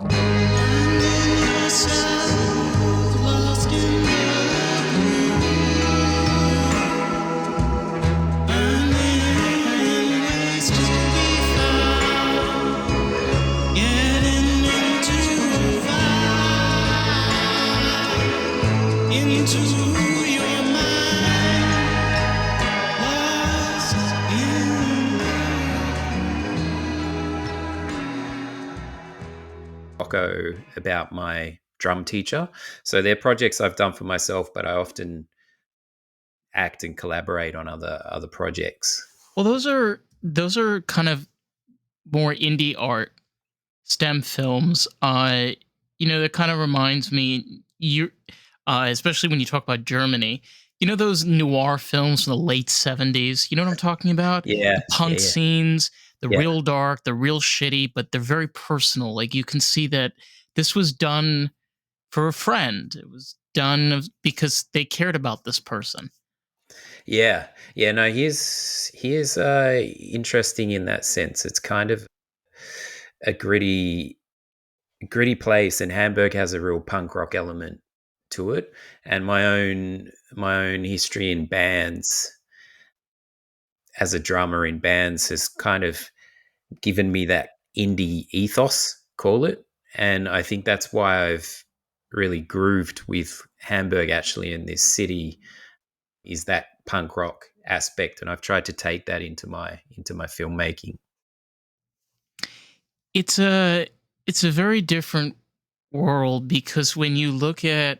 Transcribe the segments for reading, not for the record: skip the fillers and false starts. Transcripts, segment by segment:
Finding yourself lost in finding ways to be found, getting into your mind, lost in Rocco about my drum teacher. So they're projects I've done for myself, but I often act and collaborate on other projects. Well, those are kind of more indie art STEM films. That kind of reminds me especially when you talk about Germany. You know those noir films from the late '70s. You know what I'm talking about? Yeah, The punk yeah, scenes, the yeah, real dark, the real shitty, but they're very personal. Like you can see that this was done for a friend. It was done because they cared about this person. yeah, yeah. No, he is interesting in that sense. It's kind of a gritty place, and Hamburg has a real punk rock element to it. And my own history in bands as a drummer in bands has kind of given me that indie ethos, call it. And I think that's why I've really grooved with Hamburg actually in this city is that punk rock aspect. And I've tried to take that into my filmmaking. It's a very different world because when you look at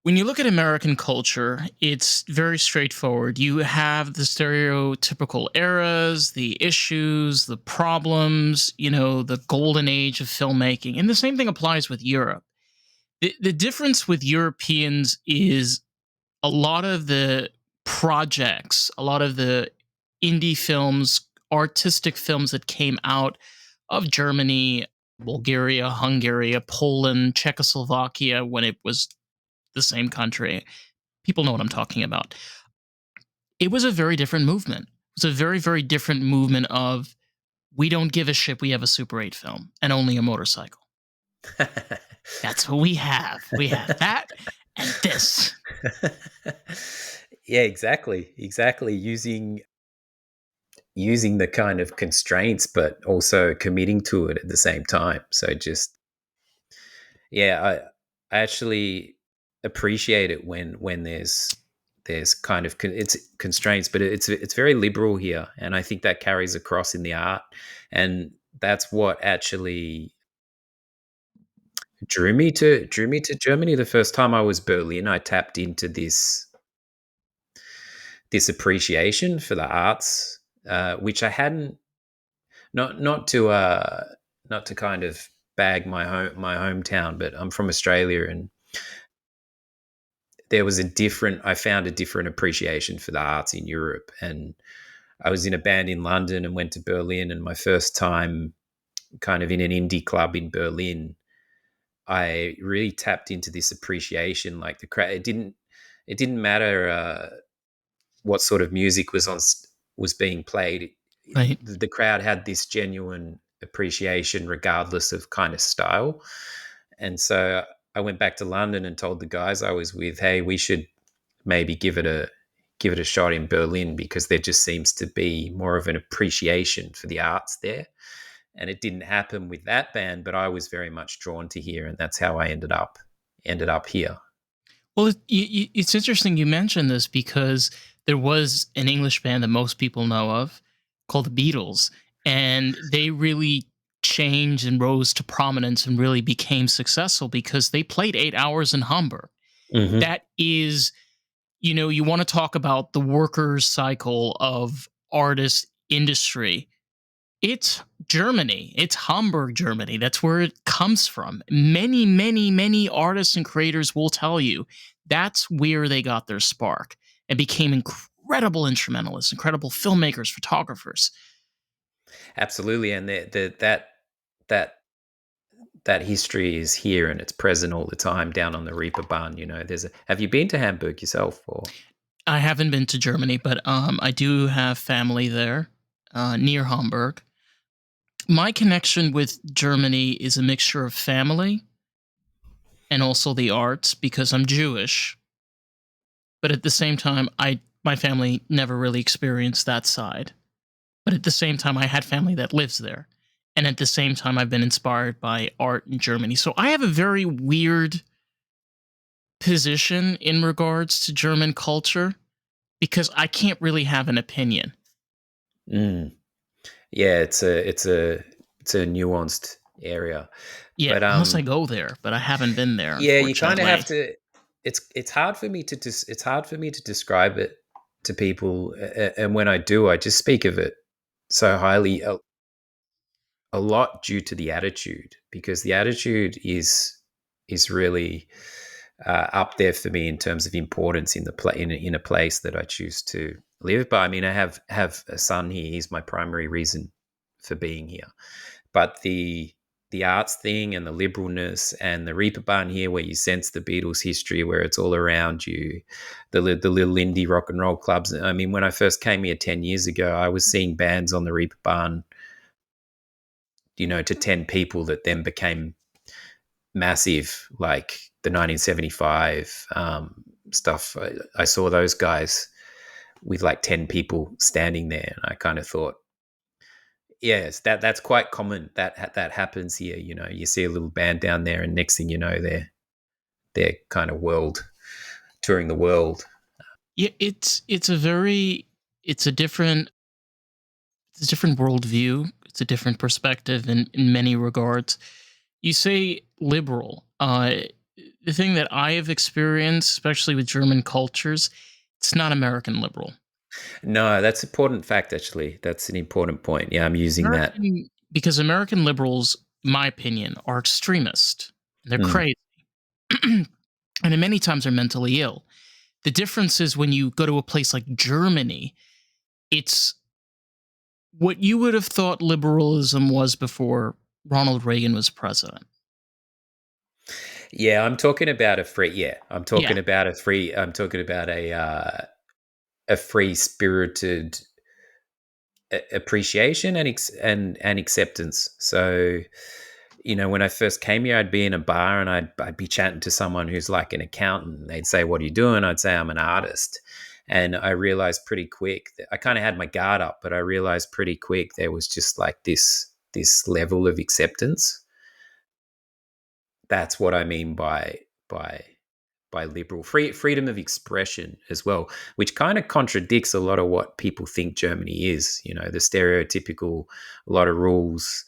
American culture, it's very straightforward. You have the stereotypical eras, the issues, the problems, the golden age of filmmaking. And the same thing applies with Europe. The difference with Europeans is a lot of the projects, a lot of the indie films, artistic films that came out of Germany, Bulgaria, Hungary, Poland, Czechoslovakia when it was the same country. People know what I'm talking about. It was a very different movement. It was a very, very different movement of we don't give a shit. We have a Super 8 film and only a motorcycle. That's what we have. We have that and this. Yeah, exactly. Using the kind of constraints, but also committing to it at the same time. So just yeah, I actually appreciate it when there's kind of it's constraints, but it's very liberal here, and I think that carries across in the art, and that's what actually drew me to Germany. The first time I was Berlin, I tapped into this appreciation for the arts, which I hadn't not to kind of bag my hometown, but I'm from Australia, and I found a different appreciation for the arts in Europe. And I was in a band in London and went to Berlin, and my first time kind of in an indie club in Berlin, I really tapped into this appreciation. Like the crowd, it didn't matter what sort of music was being played. Right. The crowd had this genuine appreciation, regardless of kind of style. And so I went back to London and told the guys I was with, "Hey, we should maybe give it a shot in Berlin because there just seems to be more of an appreciation for the arts there." And it didn't happen with that band, but I was very much drawn to here, and that's how I ended up here. Well, it's interesting you mentioned this because there was an English band that most people know of called the Beatles, and they really changed and rose to prominence and really became successful because they played 8 hours in Hamburg. Hmm. That is, you want to talk about the workers' cycle of artist industry. It's Germany. It's Hamburg, Germany. That's where it comes from. Many, many, many artists and creators will tell you that's where they got their spark and became incredible instrumentalists, incredible filmmakers, photographers. Absolutely, and that that history is here and it's present all the time down on the Reeperbahn. Have you been to Hamburg yourself? Or I haven't been to Germany, but I do have family there near Hamburg. My connection with Germany is a mixture of family and also the arts because I'm Jewish. But at the same time, I my family never really experienced that side. But at the same time, I had family that lives there. And at the same time, I've been inspired by art in Germany. So I have a very weird position in regards to German culture because I can't really have an opinion. Mm. Yeah, it's a nuanced area. Yeah, But unless I go there, but I haven't been there, yeah, you kind of have unfortunately. to. It's hard for me to it's hard for me to describe it to people, and when I do, I just speak of it so highly a lot due to the attitude, because the attitude is really up there for me in terms of importance in the in a place that I choose to live. But I mean, I have a son here. He's my primary reason for being here. But the arts thing and the liberalness and the Reeperbahn here, where you sense the Beatles' history, where it's all around you, the little indie rock and roll clubs. I mean, when I first came here 10 years ago, I was seeing bands on the Reeperbahn, to 10 people that then became massive, like the 1975 stuff. I saw those guys with like 10 people standing there, and I kind of thought, yes, that's quite common. That happens here. You see a little band down there, and next thing you know, they're kind of world touring the world. Yeah, it's a very it's a different it's a different worldview. It's a different perspective in many regards. You say liberal. The thing that I have experienced, especially with German cultures, it's not American liberal. No, that's an important fact. Actually, that's an important point. Yeah, I'm using that. Because American liberals, in my opinion, are extremist. They're Mm. crazy. And in many times are mentally ill. The difference is when you go to a place like Germany, it's what you would have thought liberalism was before Ronald Reagan was president. Yeah, I'm talking about a free. Yeah, I'm Yeah. talking about a free. I'm talking about a free spirited appreciation and acceptance. So, when I first came here, I'd be in a bar and I'd be chatting to someone who's like an accountant. They'd say, "What are you doing?" I'd say, "I'm an artist." And I realized pretty quick that I kind of had my guard up, but I realized pretty quick there was just like this level of acceptance. That's what I mean by by liberal freedom of expression as well, which kind of contradicts a lot of what people think Germany is. The stereotypical, a lot of rules,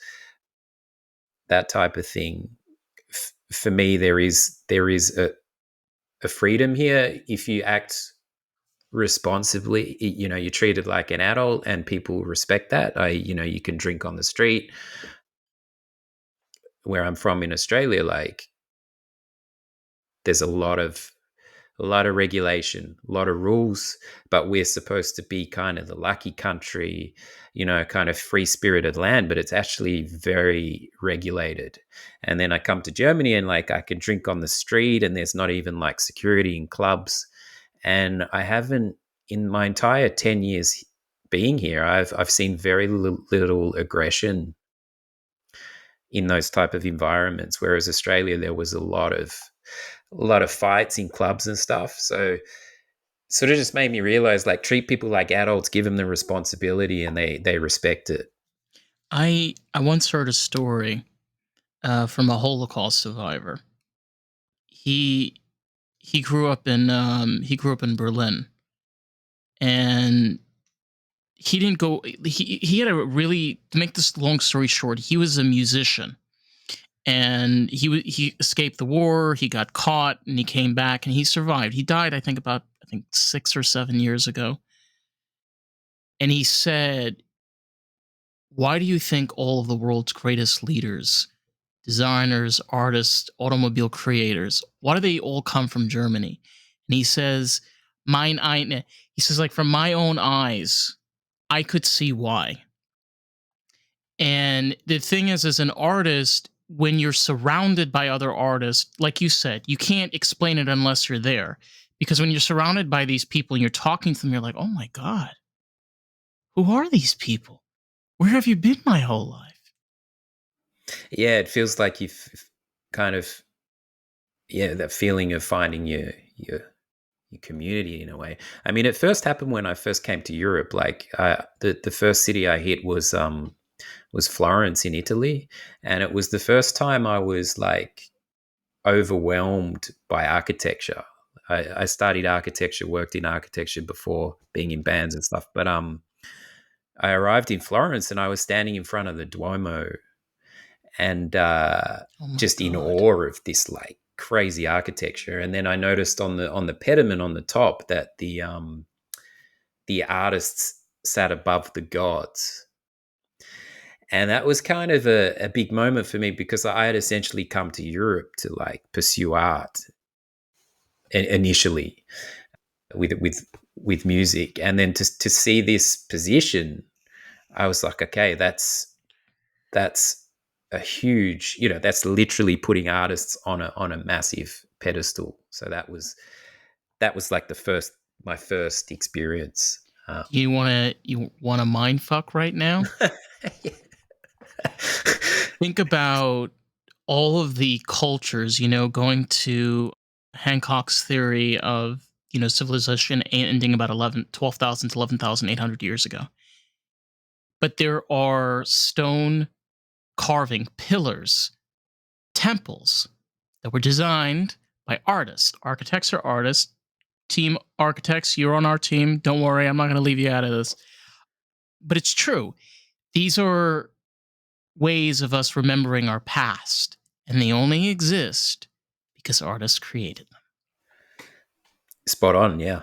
that type of thing. For me, there is a freedom here if you act responsibly. You're treated like an adult, and people respect that. You can drink on the street. Where I'm from in Australia, like there's a lot of regulation, a lot of rules, but we're supposed to be kind of the lucky country, kind of free spirited land, but it's actually very regulated. And then I come to Germany and like I can drink on the street and there's not even like security in clubs. And I haven't, in my entire 10 years being here, I've seen very little aggression in those type of environments. Whereas Australia, there was a lot of fights in clubs and stuff. So sort of just made me realize, like, treat people like adults, give them the responsibility, and they respect it. I once heard a story from a Holocaust survivor. He he grew up in Berlin, and he didn't go. He had a really, to make this long story short. He was a musician, and he escaped the war. He got caught, and he came back, and he survived. He died, I think 6 or 7 years ago. And he said, "Why do you think all of the world's greatest leaders, designers, artists, automobile creators, why do they all come from Germany?" And he says, "Mine eine." He says, like, from my own eyes, I could see why. And the thing is, as an artist, when you're surrounded by other artists, like you said, you can't explain it unless you're there. Because when you're surrounded by these people and you're talking to them, you're like, oh my God, who are these people? Where have you been my whole life? Yeah, it feels like you've kind of, yeah, that feeling of finding your community in a way. I mean, it first happened when I first came to Europe. Like, the first city I hit was Florence in Italy, and it was the first time I was like overwhelmed by architecture. I studied architecture, worked in architecture before being in bands and stuff, but I arrived in Florence and I was standing in front of the Duomo and Oh my just in god. awe of this like crazy architecture. And then I noticed on the pediment on the top that the artists sat above the gods. And that was kind of a big moment for me because I had essentially come to Europe to like pursue art initially with with music, and then to see this position, I was like, okay, that's a huge, that's literally putting artists on a massive pedestal. So that was like the first my first experience. You wanna mind fuck right now? Think about all of the cultures, going to Hancock's theory of, civilization ending about 12,000 to 11,800 years ago. But there are stone carving pillars, temples that were designed by artists. Architects are artists. Team architects, you're on our team. Don't worry, I'm not going to leave you out of this. But it's true. These are ways of us remembering our past, and they only exist because artists created them. Spot on, yeah.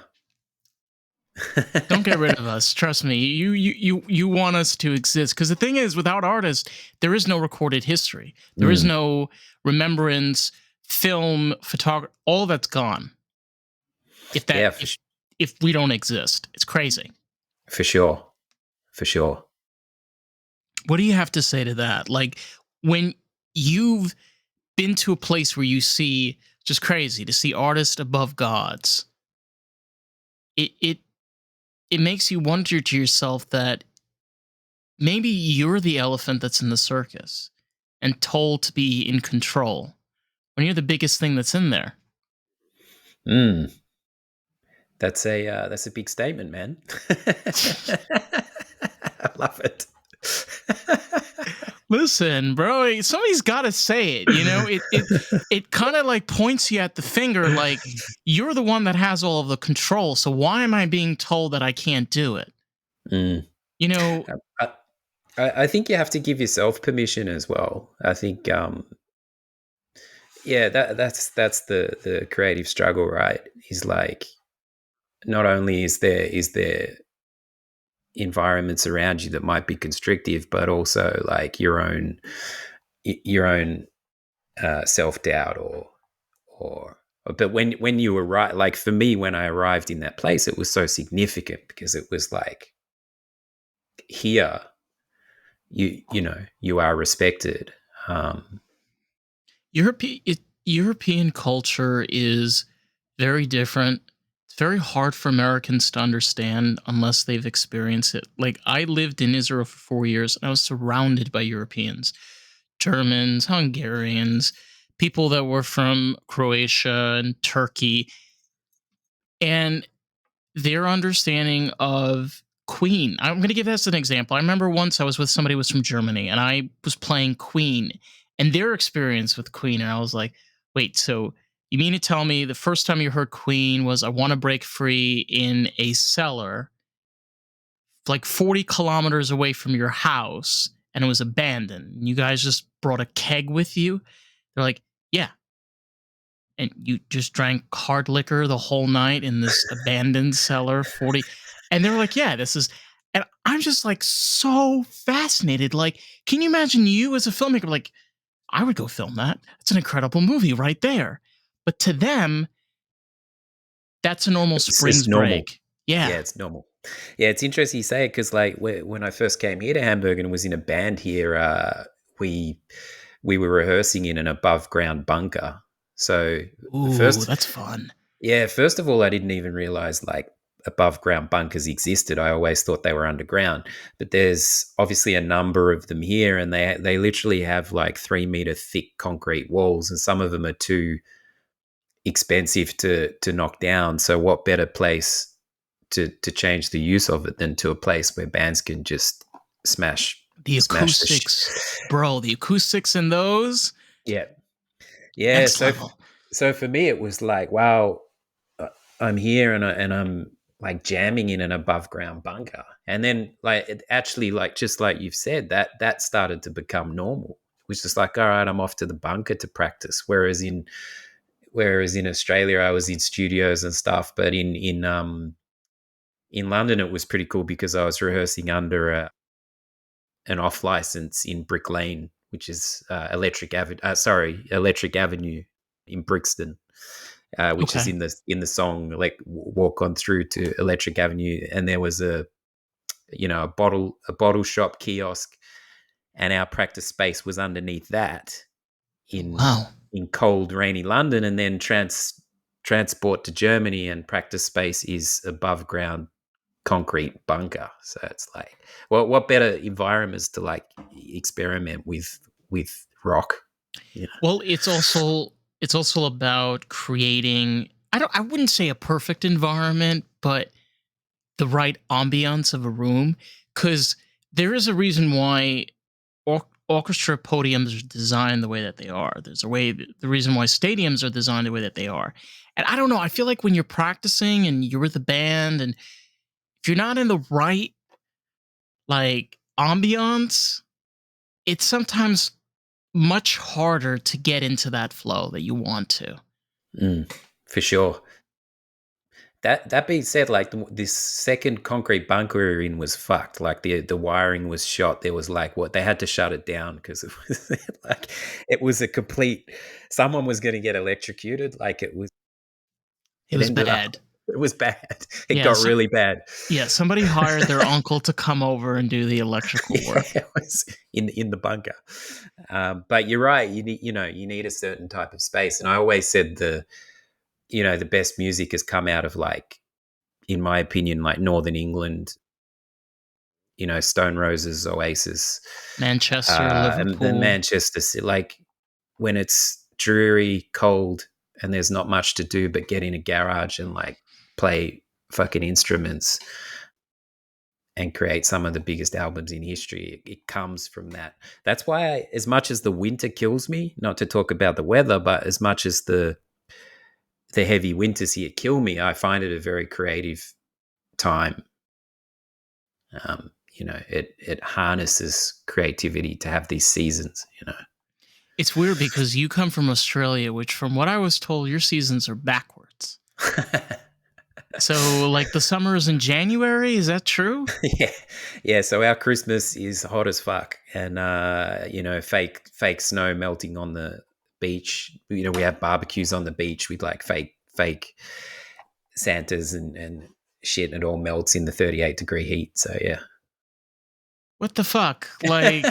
Don't get rid of us. Trust me. You want us to exist because the thing is, without artists, there is no recorded history. There is Mm, no remembrance, film, photography. All that's gone. If that yeah, if we don't exist, it's crazy. for sure, for sure. What do you have to say to that? Like when you've been to a place where you see just crazy to see artists above gods, it it makes you wonder to yourself that maybe you're the elephant that's in the circus and told to be in control when you're the biggest thing that's in there. Mm, that's a big statement, man. I love it. Listen, bro, somebody's got to say it. It kind of like points you at the finger, like you're the one that has all of the control. So why am I being told that I can't do it? Mm. You know, I, I think you have to give yourself permission as well. I think, yeah, that's the creative struggle, right? Is like, not only is there environments around you that might be constrictive, but also like your own self doubt or. But when you arrive, like for me, when I arrived in that place, it was so significant because it was like, here you are respected. Um, European culture is very different. It's very hard for Americans to understand unless they've experienced it. Like I lived in Israel for 4 years and I was surrounded by Europeans, Germans, Hungarians, people that were from Croatia and Turkey. And their understanding of Queen. I'm going to give this as an example. I remember once I was with somebody who was from Germany and I was playing Queen and their experience with Queen. And I was like, wait, so you mean to tell me the first time you heard Queen was I Want to Break Free in a cellar, like 40 kilometers away from your house, and it was abandoned? You guys just brought a keg with you? They're like, yeah, and you just drank hard liquor the whole night in this abandoned cellar 40, and they were like, yeah, this is, and I'm just like so fascinated. Like, can you imagine you as a filmmaker, like, I would go film that. It's an incredible movie right there. But to them, that's a normal it's Springs normal. break. Yeah. Yeah, it's normal. Yeah, it's interesting you say it because, like, when I first came here to Hamburg and was in a band here, we we were rehearsing in an above ground bunker. So the Ooh, first, that's fun. yeah, first of all, I didn't even realize like above ground bunkers existed. I always thought they were underground, but there's obviously a number of them here, and they literally have like 3 meter thick concrete walls, and some of them are too expensive to knock down. So what better place to change the use of it than to a place where bands can just smash The smash acoustics, bro, the acoustics in those, yeah. Yeah, next so level. so for me, it was like, wow, I'm here and I'm like jamming in an above ground bunker, and then like it actually, like just like you've said, that started to become normal. It was just like, all right, I'm off to the bunker to practice. Whereas in Australia, I was in studios and stuff, but in London, it was pretty cool because I was rehearsing under an off license in Brick Lane, which is Electric Avenue in Brixton, which is Okay. in the song like Walk On Through to Electric Avenue, and there was a bottle shop kiosk, and our practice space was underneath that Oh, in wow. in cold rainy London, and then transport to Germany, and practice space is above ground concrete bunker. So it's like, well, what better environments to like experiment with rock, you know? Well, it's also about creating, I wouldn't say a perfect environment, but the right ambiance of a room, cuz there is a reason why orchestra podiums are designed the way that they are. There's the reason why stadiums are designed the way that they are. And I don't know, I feel like when you're practicing and you're with the band, and if you're not in the right like ambiance, it's sometimes much harder to get into that flow that you want to. Mm, for sure. That being said, like this second concrete bunker we were in was fucked. Like the wiring was shot. There was like what they had to shut it down because it was like it was a complete. Someone was going to get electrocuted. Like It it was ended up. bad. It was bad. It Yeah, got really bad. somebody hired their uncle to come over and do the electrical Yeah, work. it was in the bunker. But you're right. You need a certain type of space, and I always said the best music has come out of like, in my opinion, like Northern England. Stone Roses, Oasis, Manchester, and the Liverpool. Manchester City. Like when it's dreary, cold, and there's not much to do but get in a garage and like play fucking instruments and create some of the biggest albums in history. It comes from that. That's why, as much as the winter kills me, not to talk about the weather, but as much as the heavy winters here kill me, I find it a very creative time. It harnesses creativity to have these seasons. It's weird because you come from Australia, which, from what I was told, your seasons are backwards. So, like, the summer is in January. Is that true? Yeah, yeah. So our Christmas is hot as fuck, and fake snow melting on the beach. We have barbecues on the beach with like fake Santas and shit, and it all melts in the 38-degree heat. So yeah. What the fuck? Like,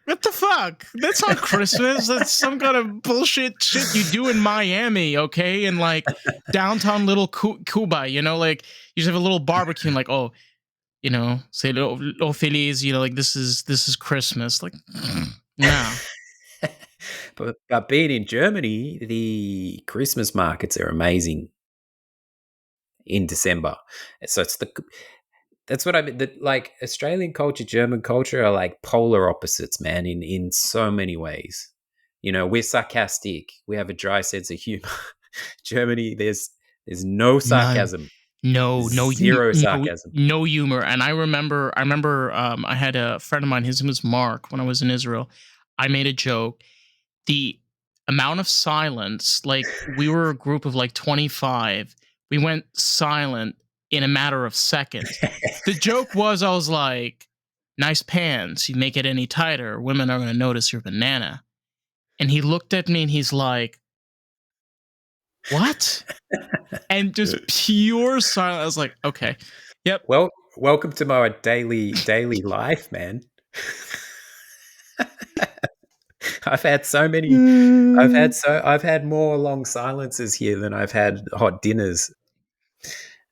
what the fuck? That's not Christmas. That's some kind of bullshit shit you do in Miami, okay? And like downtown little Cuba, like you just have a little barbecue and like, oh, say lo feliz, like this is Christmas. Like, no. But being in Germany, the Christmas markets are amazing in December. So that's what I mean. Like Australian culture, German culture are like polar opposites, man. In so many ways, we're sarcastic. We have a dry sense of humor. Germany, there's no None. sarcasm, No, no, zero no, sarcasm. no humor. And I remember, I had a friend of mine. His name was Mark. When I was in Israel, I made a joke. The amount of silence, like we were a group of like 25, we went silent in a matter of seconds. The joke was, I was like, "Nice pants. You make it any tighter, women are going to notice your banana." And he looked at me and he's like, "What?" And just pure silence. I was like, "Okay, yep, Well, welcome to my daily life, man. I've had so many. I've had more long silences here than I've had hot dinners.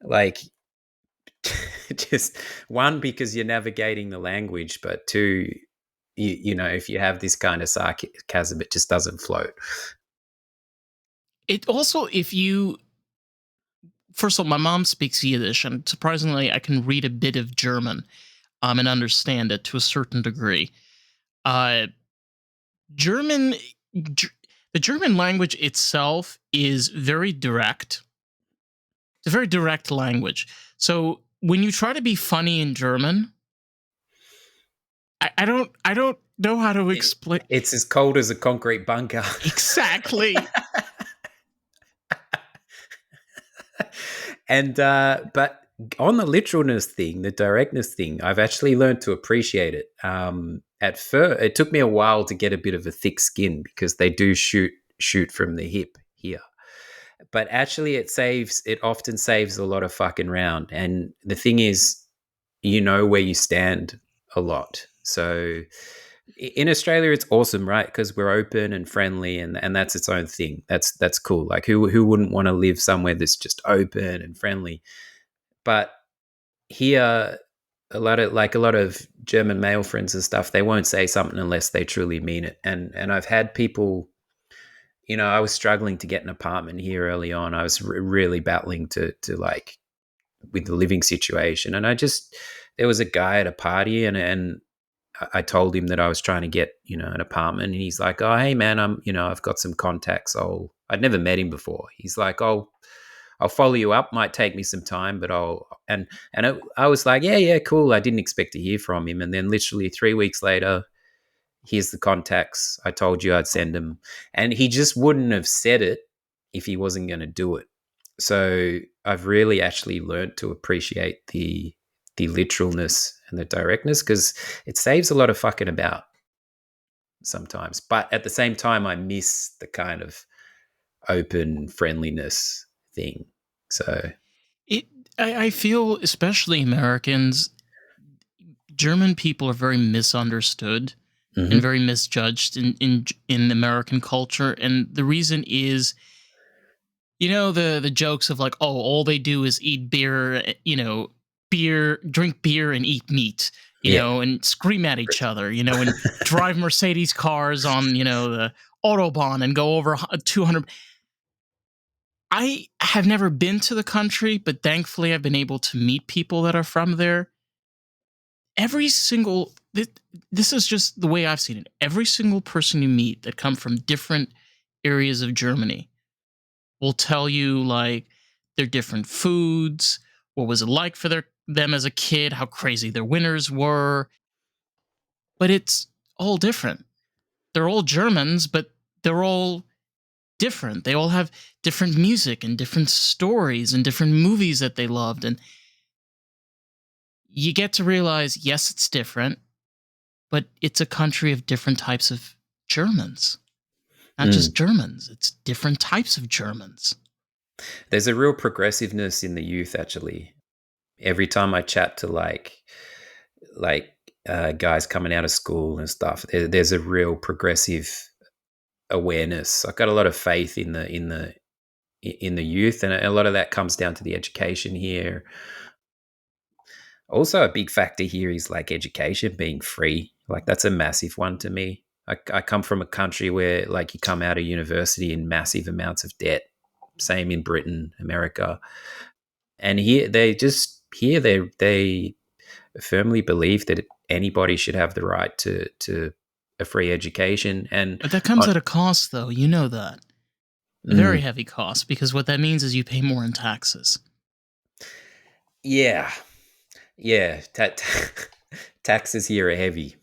Like, just one, because you're navigating the language, but two, if you have this kind of sarcasm, it just doesn't float. It also, if you first of all, my mom speaks Yiddish, and surprisingly, I can read a bit of German, and understand it to a certain degree. Uh, German, G- the German language itself is very direct. It's a very direct language. So when you try to be funny in German, I don't know how to It, explain it's as cold as a concrete bunker. exactly. And but on the literalness thing, the directness thing, I've actually learned to appreciate it. At first, it took me a while to get a bit of a thick skin because they do shoot from the hip here. But actually, it often saves a lot of fucking round. And the thing is, you know where you stand a lot. So in Australia, it's awesome, right? Because we're open and friendly, and that's its own thing. That's cool. Like, who wouldn't want to live somewhere that's just open and friendly? But here, a lot of German male friends and stuff, they won't say something unless they truly mean it. And I've had people, I was struggling to get an apartment here early on. I was really battling to like with the living situation, and there was a guy at a party, and I told him that I was trying to get, an apartment, and he's like, "Oh, hey man, I've got some contacts. I'd never met him before." He's like, I'll follow you up. Might take me some time, but I was like, yeah, yeah, cool. I didn't expect to hear from him, and then literally 3 weeks later, here's the contacts. I told you I'd send them, and he just wouldn't have said it if he wasn't going to do it. So I've really actually learned to appreciate the literalness and the directness, because it saves a lot of fucking about sometimes. But at the same time, I miss the kind of open friendliness thing. So, It, I feel, especially Americans, German people are very misunderstood and mhm. very misjudged in American culture, and the reason is, the jokes of like, oh, all they do is eat beer, drink beer and eat meat, Yeah. and scream at each other, and drive Mercedes cars on, the autobahn and go over 200. I have never been to the country, but thankfully I've been able to meet people that are from there. Every single this is just the way I've seen it. Every single person you meet that come from different areas of Germany will tell you like their different foods, what was it like for them as a kid, how crazy their winters were, but it's all different. They're all Germans, but they're all different. They all have different music and different stories and different movies that they loved, and you get to realize, yes, it's different, but it's a country of different types of Germans. Not just Mm. Germans, it's different types of Germans. There's a real progressiveness in the youth, actually. Every time I chat to guys coming out of school and stuff, there's a real progressive awareness. I've got a lot of faith in the youth, and a lot of that comes down to the education here. Also, a big factor here is like education being free. Like, that's a massive one to me. I come from a country where like you come out of university in massive amounts of debt. Same in Britain, America, and here they firmly believe that anybody should have the right to a free education. And But that comes uh, at a cost, though. You know that. A very mm, heavy cost, because what that means is you pay more in taxes. yeah, yeah, taxes here are heavy.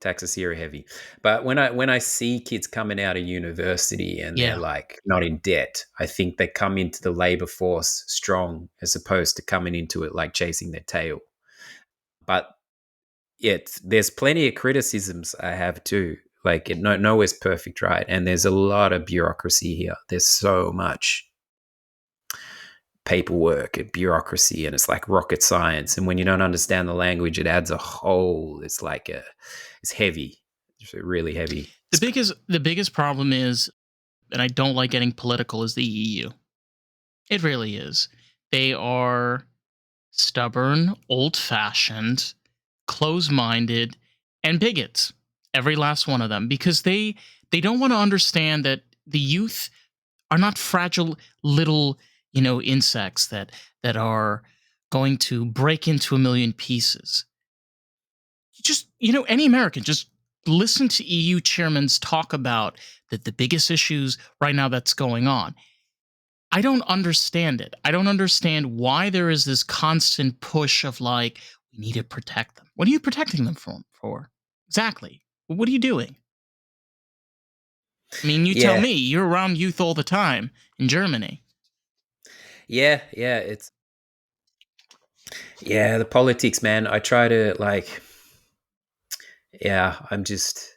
Taxes here are heavy. But when I see kids coming out of university and they're Yeah. like not in debt, I think they come into the labor force strong, as opposed to coming into it like chasing their tail. But yeah, there's plenty of criticisms I have too. Like, nowhere's perfect, right? And there's a lot of bureaucracy here. There's so much paperwork and bureaucracy, and it's like rocket science. And when you don't understand the language, it adds a whole. It's heavy. It's really heavy. The biggest problem is, and I don't like getting political, is the EU. It really is. They are stubborn, old fashioned, close minded, and bigots. Every last one of them, because they don't want to understand that the youth are not fragile little, insects that are going to break into a million pieces. Just, any American, just listen to EU chairmans talk about the biggest issues right now that's going on. I don't understand it. I don't understand why there is this constant push of like, we need to protect them. What are you protecting them for? Exactly. What are you doing? I mean, you tell Yeah, me, you're around youth all the time in Germany. yeah. Yeah, the politics, man. I try to like, yeah. I'm just,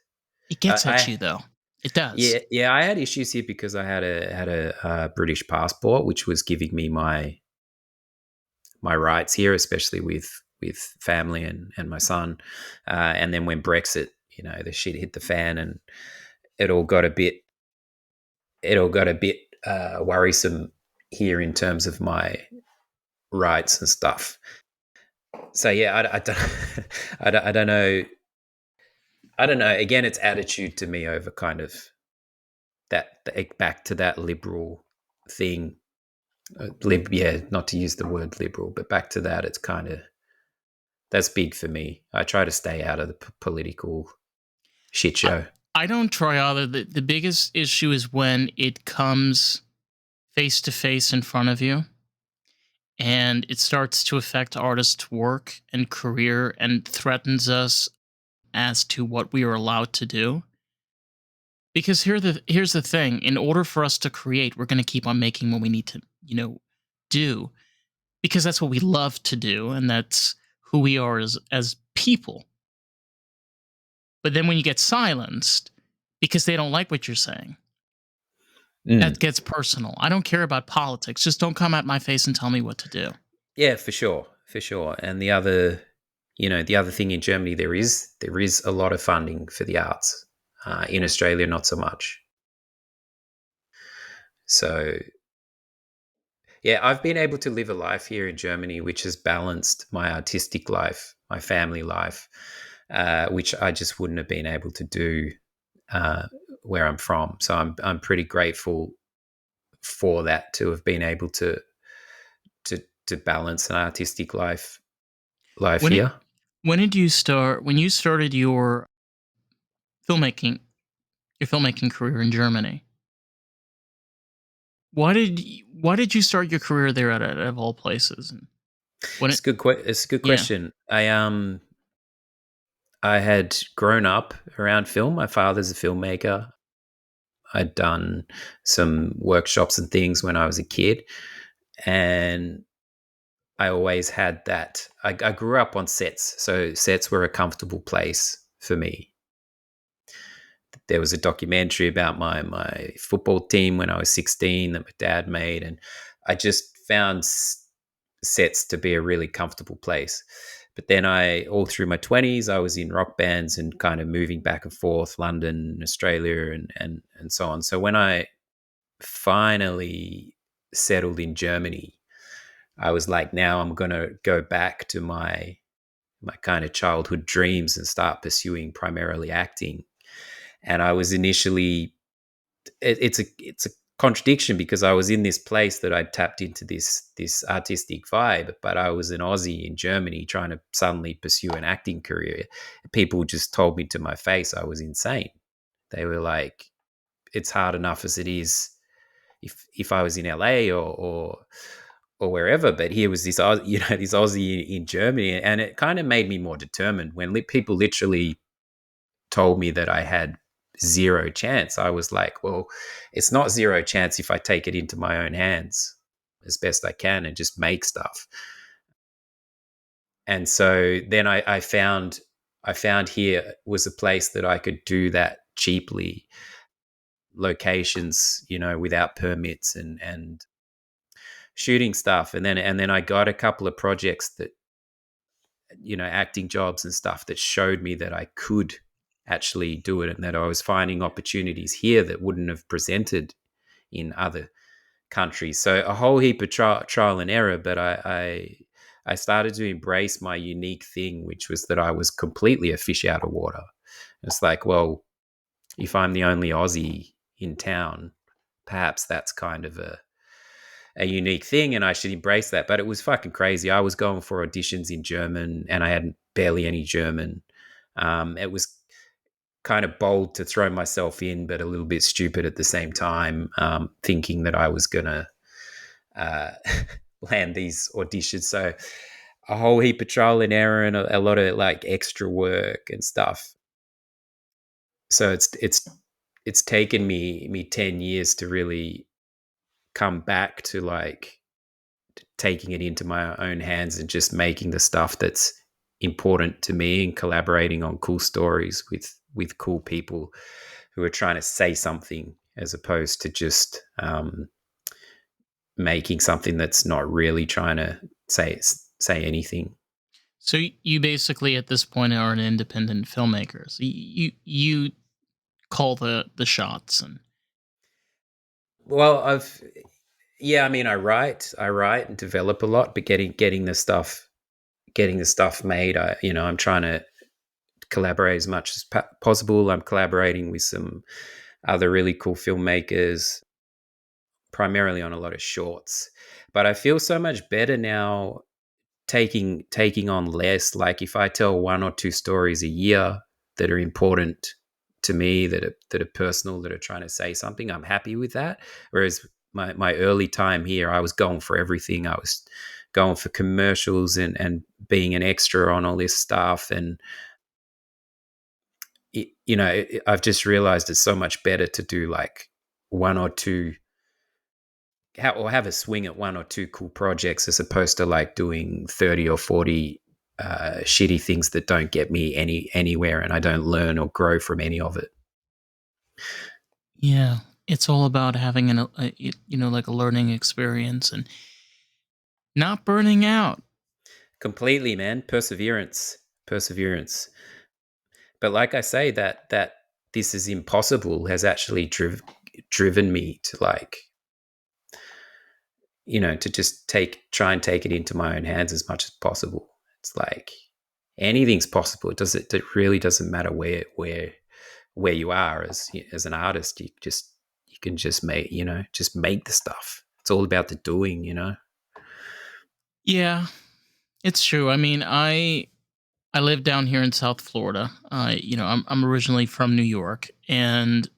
It gets at I you though. It does. yeah. I had issues here because I had a British passport, which was giving me my rights here, especially with family and my son. And then when Brexit, the shit hit the fan, and it all got a bit worrisome here in terms of my rights and stuff. So yeah, I don't, I don't know. I don't know. Again, it's attitude to me over kind of back to that liberal thing. Yeah, not to use the word liberal, but back to that. It's kind of that's big for me. I try to stay out of the political shit I, show. I don't try either. The biggest issue is when it comes face to face in front of you and it starts to affect artists' work and career and threatens us as to what we are allowed to do. Because here's the thing: in order for us to create, we're going to keep on making what we need to, do because that's what we love to do and that's who we are as people. But then when you get silenced because they don't like what you're saying, Mm. that gets personal. I don't care about politics. Just don't come at my face and tell me what to do. Yeah, for sure, for sure. And the other thing in Germany, there is a lot of funding for the arts. In Australia, not so much. So yeah, I've been able to live a life here in Germany which has balanced my artistic life, my family life, which I just wouldn't have been able to do uh, where I'm from. So I'm pretty grateful for that, to have been able to balance an artistic life When it here. when did you start when you started filmmaking your filmmaking career in Germany? Why did you start your career there out of all places? And when It's it a good. It's a good yeah. question. I had grown up around film. My father's a filmmaker. I'd done some workshops and things when I was a kid, and I always had that. I grew up on sets, so sets were a comfortable place for me. There was a documentary about my football team when I was 16 that my dad made, and I just found sets to be a really comfortable place. But then all through my 20s, I was in rock bands and kind of moving back and forth, London, Australia, and so on. So when I finally settled in Germany, I was like, now I'm going to go back to my kind of childhood dreams and start pursuing primarily acting. And I was initially, it's a contradiction, because I was in this place that I'd tapped into this artistic vibe, but I was an Aussie in Germany trying to suddenly pursue an acting career. People just told me to my face I was insane. They were like, it's hard enough as it is if I was in LA or wherever, but here was this this Aussie in Germany, and it kind of made me more determined. When people literally told me that I had zero chance, I was like, well, it's not zero chance if I take it into my own hands as best I can and just make stuff. And so then I found here was a place that I could do that cheaply, locations, without permits and shooting stuff. And then I got a couple of projects that, acting jobs and stuff that showed me that I could actually do it, and that I was finding opportunities here that wouldn't have presented in other countries. So a whole heap of trial and error, but I started to embrace my unique thing, which was that I was completely a fish out of water. It's like, well, if I'm the only Aussie in town, perhaps that's kind of a unique thing and I should embrace that. But it was fucking crazy. I was going for auditions in German and I had barely any German. It was kind of bold to throw myself in, but a little bit stupid at the same time, thinking that I was going to uh, land these auditions. So a whole heap of trial and error and a lot of like extra work and stuff. So it's taken me 10 years to really come back to like taking it into my own hands and just making the stuff that's important to me and collaborating on cool stories with cool people who are trying to say something as opposed to just making something that's not really trying to say anything. So you basically at this point are an independent filmmaker. So you call the shots and Well, I've yeah, I mean, I write and develop a lot, but getting the stuff made, I'm trying to collaborate as much as possible. I'm collaborating with some other really cool filmmakers, primarily on a lot of shorts. But I feel so much better now taking on less. Like if I tell one or two stories a year that are important to me, that are personal, that are trying to say something, I'm happy with that. Whereas my early time here, I was going for everything. I was going for commercials and being an extra on all this stuff. And I've just realized it's so much better to do like one or two or have a swing at one or two cool projects as opposed to like doing 30 or 40 shitty things that don't get me anywhere and I don't learn or grow from any of it. yeah, it's all about having like a learning experience and not burning out. Completely, man. Perseverance. But like I say, that this is impossible has actually driven me to like, to just try and take it into my own hands as much as possible. It's like anything's possible. It really doesn't matter where you are as an artist. You can just make the stuff. It's all about the doing. Yeah, it's true. I mean, I live down here in South Florida. I'm originally from New York, and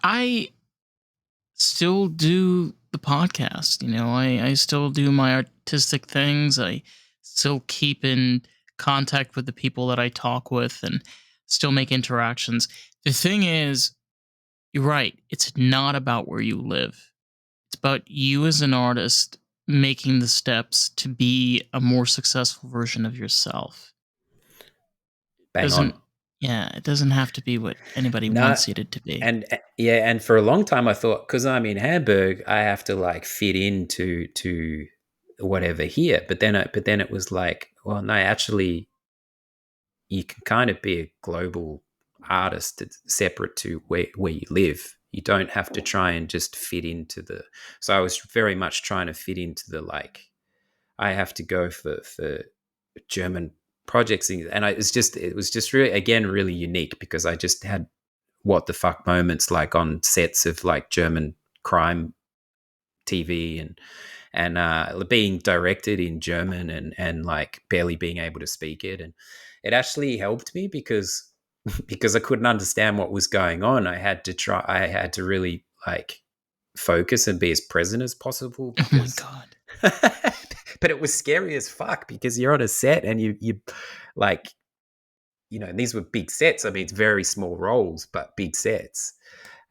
I still do the podcast. I still do my artistic things. I still keep in contact with the people that I talk with and still make interactions. The thing is, you're right. It's not about where you live. It's about you as an artist making the steps to be a more successful version of yourself. Bang on. Doesn't Yeah, it doesn't have to be what anybody No, wants it to be. and yeah, and for a long time I thought because I'm in Hamburg, I have to like fit into to whatever here. But then it was like, well, no, actually, you can kind of be a global artist that's separate to where you live. You don't have to try and just fit into the. So I was very much trying to fit into the like. I have to go for German projects, and it was just really again really unique because I just had what the fuck moments like on sets of like German crime TV and being directed in German and like barely being able to speak it, and it actually helped me because because I couldn't understand what was going on. I had to really like focus and be as present as possible Oh my because god. but it was scary as fuck because you're on a set and you like these were big sets. I mean, it's very small roles, but big sets.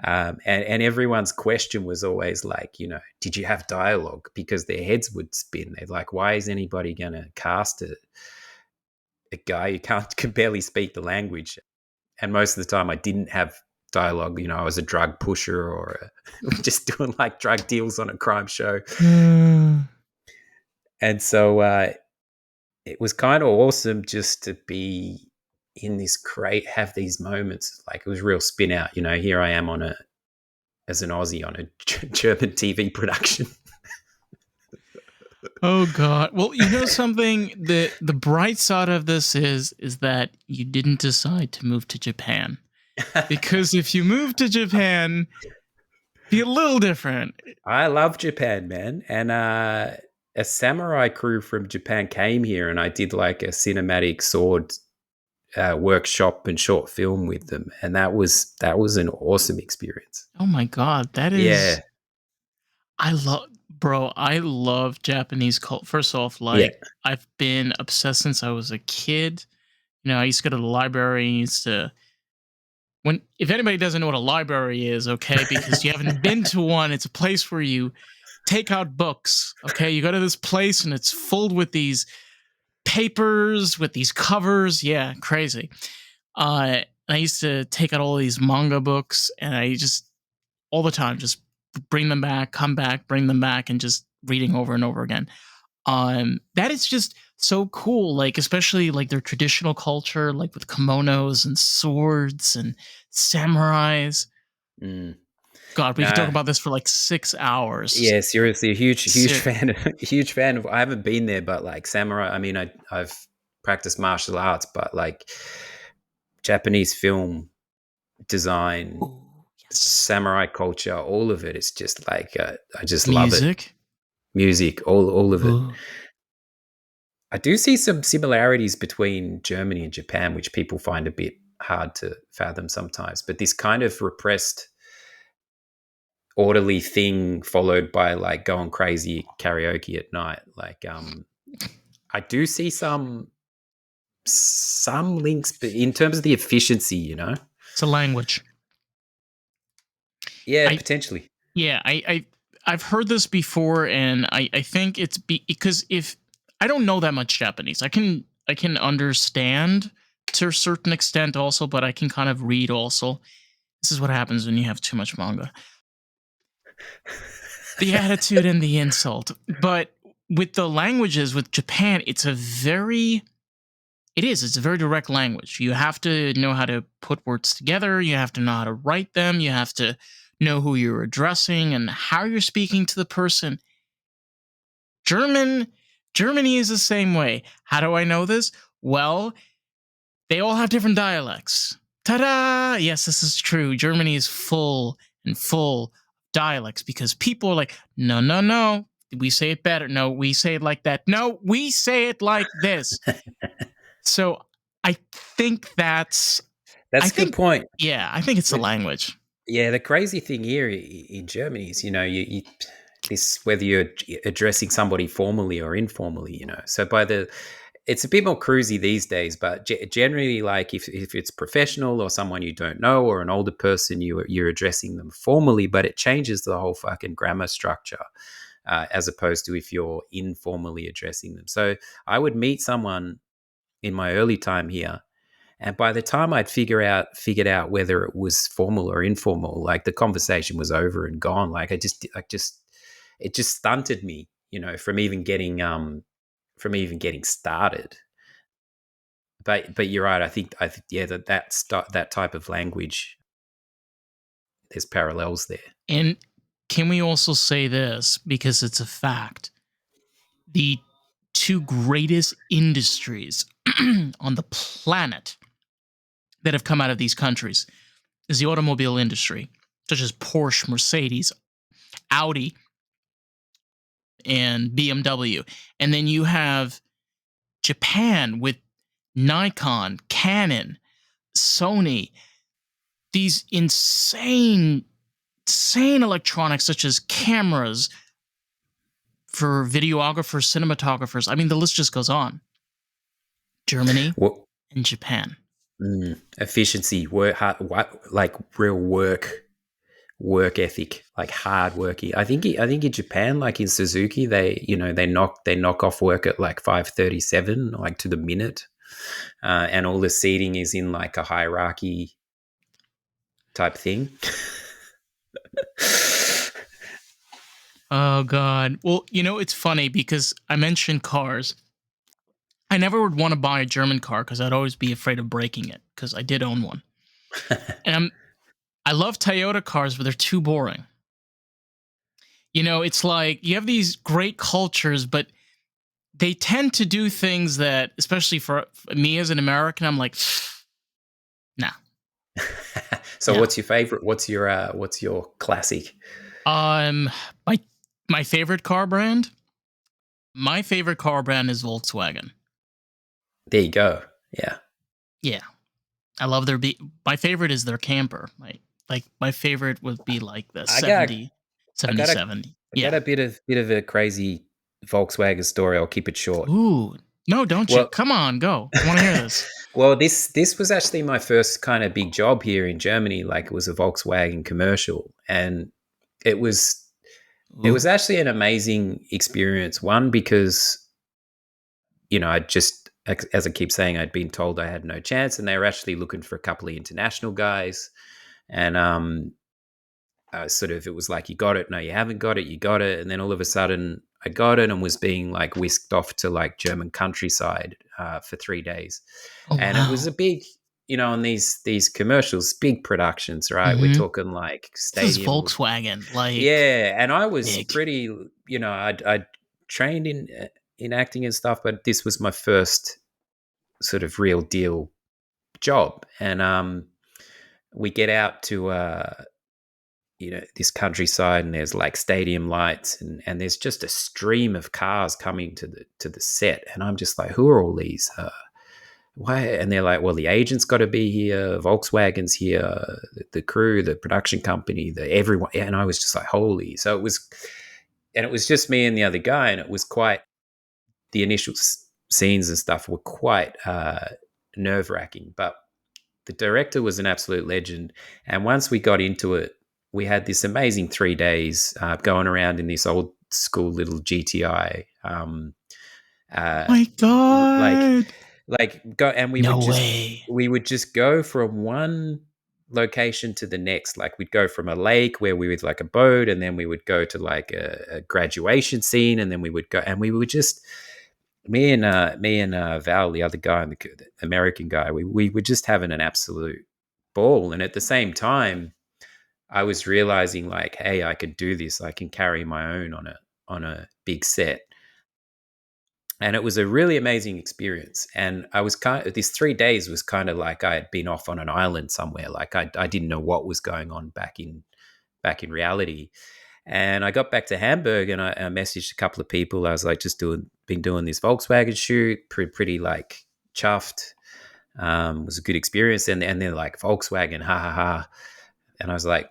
And everyone's question was always like, did you have dialogue? Because their heads would spin. They're like, why is anybody going to cast a guy who can barely speak the language? And most of the time, I didn't have dialogue. I was a drug pusher or just doing like drug deals on a crime show. And so it was kind of awesome just to be in this crate, have these moments. Like it was real spin out. Here I am on as an Aussie on a German TV production. Oh God. Well, you know something? The bright side of this is that you didn't decide to move to Japan. Because if you move to Japan, be a little different. I love Japan, man. And a samurai crew from Japan came here, and I did like a cinematic sword workshop and short film with them, and that was an awesome experience. Oh my God, that is Yeah, I love bro, I love Japanese cult. First off, yeah. like I've been obsessed since I was a kid. You know, I used to go to the library, used to when if anybody doesn't know what a library is, okay, because you haven't been to one, it's a place where you take out books. Okay. You go to this place and it's filled with these papers, with these covers. Yeah, crazy. And I used to take out all these manga books and I just all the time just bring them back, come back, bring them back, and just reading over and over again. That is just so cool, like especially like their traditional culture, like with kimonos and swords and samurais. Mm. God, we could talk Nah, about this for like 6 hours. yeah, seriously, a huge Ser- fan, huge fan of. I haven't been there, but like samurai. I mean, I've practiced martial arts, but like Japanese film design, Ooh, yes. samurai culture, all of it. It's just like I just love it. Music. Music, all of it. Ooh. I do see some similarities between Germany and Japan, which people find a bit hard to fathom sometimes. But this kind of repressed, orderly thing followed by like going crazy karaoke at night. Like, I do see some links, but in terms of the efficiency, It's a language. yeah, I potentially. Yeah, I've heard this before, and I think because if I don't know that much Japanese, I can understand to a certain extent also, but I can kind of read also. This is what happens when you have too much manga. The attitude and the insult. But with the languages with Japan, it's a very direct language. You have to know how to put words together, you have to know how to write them, you have to know who you're addressing and how you're speaking to the person. German Germany is the same way. How do I know this? Well, they all have different dialects. Ta-da! Yes, this is true. Germany is full dialects because people are like, no, no, no. We say it better. No, we say it like that. No, we say it like this. So I think that's I That's a good think point. yeah, I think it's the The- language. yeah, the crazy thing here in Germany is, this whether you're addressing somebody formally or informally, So it's a bit more cruisy these days, but generally, like if it's professional or someone you don't know or an older person, you're addressing them formally, but it changes the whole fucking grammar structure, as opposed to if you're informally addressing them. So I would meet someone in my early time here, and by the time I'd figured out whether it was formal or informal, like the conversation was over and gone. Like it just stunted me, from even getting started. But you're right. I think yeah, that type of language, there's parallels there. And can we also say this because it's a fact? The two greatest industries on the planet that have come out of these countries is the automobile industry, such as Porsche, Mercedes, Audi, and BMW. And then you have Japan with Nikon, Canon, Sony, these insane electronics such as cameras for videographers, cinematographers. I mean, the list just goes on. Germany What and Japan. efficiency, work hard, like real work ethic, like hard working. I think in Japan, like in Suzuki, they knock off work at like 5:37, like to the minute, and all the seating is in like a hierarchy type thing. Oh God. Well, it's funny because I mentioned cars. I never would want to buy a German car because I'd always be afraid of breaking it because I did own one. And I love Toyota cars, but they're too boring. It's like you have these great cultures, but they tend to do things that, especially for me as an American, I'm like, nah, So no. what's your favorite? What's your classic? Um, my my favorite car brand. My favorite car brand is Volkswagen. There you go. Yeah. Yeah, I love their. My favorite is their camper. My favorite would be like the I got 70, I got a 77. I got Yeah. a bit of a crazy Volkswagen story. I'll keep it short. Ooh, no, don't you? Well, Come on, go. I want to hear this. well, this was actually my first kind of big job here in Germany. Like it was a Volkswagen commercial, and it was it was Ooh. actually an amazing experience. One because I just, as I keep saying, I'd been told I had no chance, and they were actually looking for a couple of international guys, and sort of it was like, you got it, no you haven't got it, you got it, and then all of a sudden I got it and was being like whisked off to like German countryside for 3 days. Oh And it was wow. a big, on these commercials, big productions, right? We're Mm-hmm. talking like This is stadium. Volkswagen. Like Yeah, and I was big. pretty, I trained in acting and stuff, but this was my first sort of real deal job. And we get out to this countryside, and there's like stadium lights, and there's just a stream of cars coming to the set, and I'm just like, who are all these, why? And they're like, well, the agent's got to be here, Volkswagen's here, the crew, the production company, the everyone. And I was just like, holy. So it was just me and the other guy, and it was quite, the initial scenes and stuff were quite nerve-wracking, but the director was an absolute legend. And once we got into it, we had this amazing 3 days going around in this old school little GTI. Uh, My like, God. go, and we would No just way. we would just go from one location to the next. Like we'd go from a lake where we would like a boat, and then we would go to like a graduation scene, and then we would go, and we would just, me and Val, the other guy, and the American guy, we were just having an absolute ball. And at the same time, I was realizing like, hey, I could do this. I can carry my own on a big set. And it was a really amazing experience. And I was kind of, these 3 days was kind of like I had been off on an island somewhere. Like I didn't know what was going on back in reality. And I got back to Hamburg, and I messaged a couple of people. I was like, been doing this Volkswagen shoot, pretty like chuffed. Was a good experience. And they're like, Volkswagen, ha ha ha. And I was like,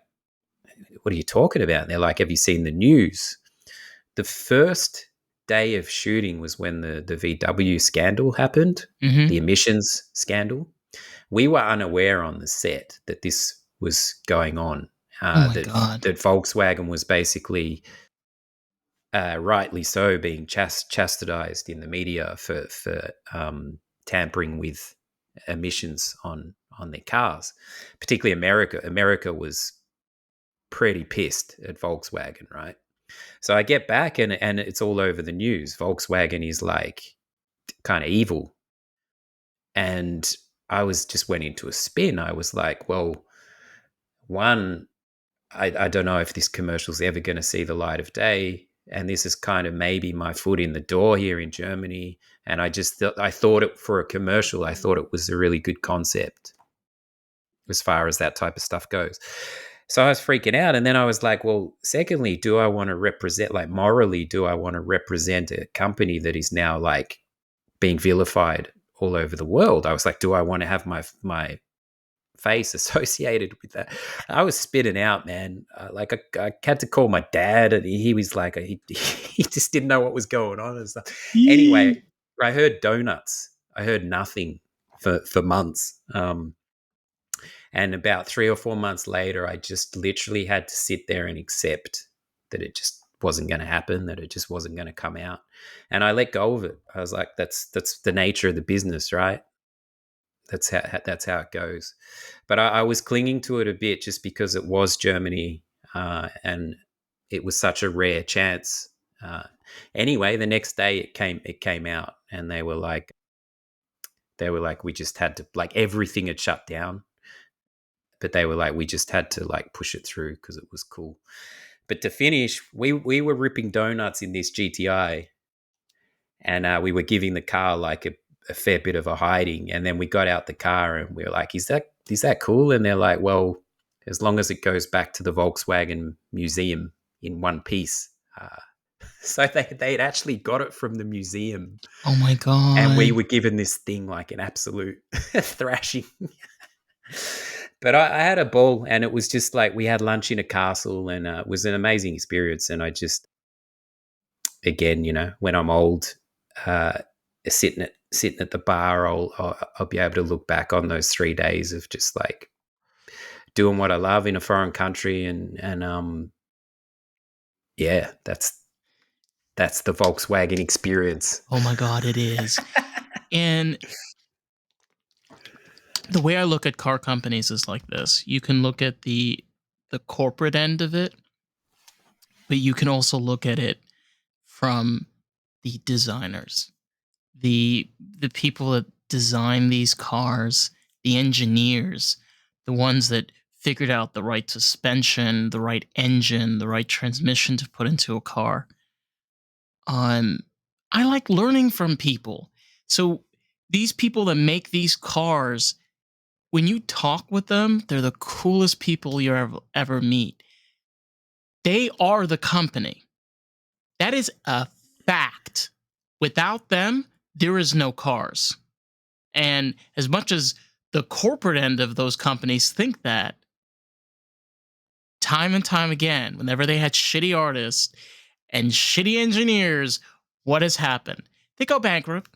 what are you talking about? And they're like, have you seen the news? The first day of shooting was when the VW scandal happened, Mm-hmm. the emissions scandal. We were unaware on the set that this was going on. Oh my That God. that Volkswagen was basically, rightly so, being chastised in the media for tampering with emissions on their cars, particularly America. America was pretty pissed at Volkswagen, right? So I get back, and it's all over the news. Volkswagen is like kind of evil, and I was just went into a spin. I was like, well, one, I don't know if this commercial's ever going to see the light of day. And this is kind of maybe my foot in the door here in Germany. And I thought it, for a commercial, I thought it was a really good concept as far as that type of stuff goes. So I was freaking out. And then I was like, well, secondly, do I want to represent, like morally, do I want to represent a company that is now like being vilified all over the world? I was like, do I want to have my face associated with that? I was spitting out, man. Like I had to call my dad, and he was like, he just didn't know what was going on and stuff. Anyway, Yee. I heard donuts. I heard nothing for months. And about 3 or 4 months later, I just literally had to sit there and accept that it just wasn't going to happen, that it just wasn't going to come out. And I let go of it. I was like, that's the nature of the business, right? That's how it goes. But I was clinging to it a bit just because it was Germany, and it was such a rare chance. Uh, anyway, the next day it came out, and they were like, we just had to, like, everything had shut down. but they were like, we just had to like push it through because it was cool. But to finish, we were ripping donuts in this GTI, and we were giving the car like a fair bit of a hiding. And then we got out the car and we were like, is that cool? And they're like, well, as long as it goes back to the Volkswagen museum in one piece. So they'd actually got it from the museum, Oh my and we god. were given this thing like an absolute thrashing. But I had a ball, and it was just like we had lunch in a castle, and it was an amazing experience. And I just, again, when I'm old, uh, sitting at the bar, I'll be able to look back on those 3 days of just like doing what I love in a foreign country, and yeah, that's the Volkswagen experience. Oh my god, it is. And the way I look at car companies is like this. You can look at the corporate end of it, but you can also look at it from the designers. The people that design these cars, the engineers, the ones that figured out the right suspension, the right engine, the right transmission to put into a car. Um I like learning from people. So these people that make these cars, when you talk with them, they're the coolest people you ever meet. They are the company. That is a fact. Without them, there is no cars. And as much as the corporate end of those companies think that, time and time again, whenever they had shitty artists and shitty engineers, what has happened? They go bankrupt.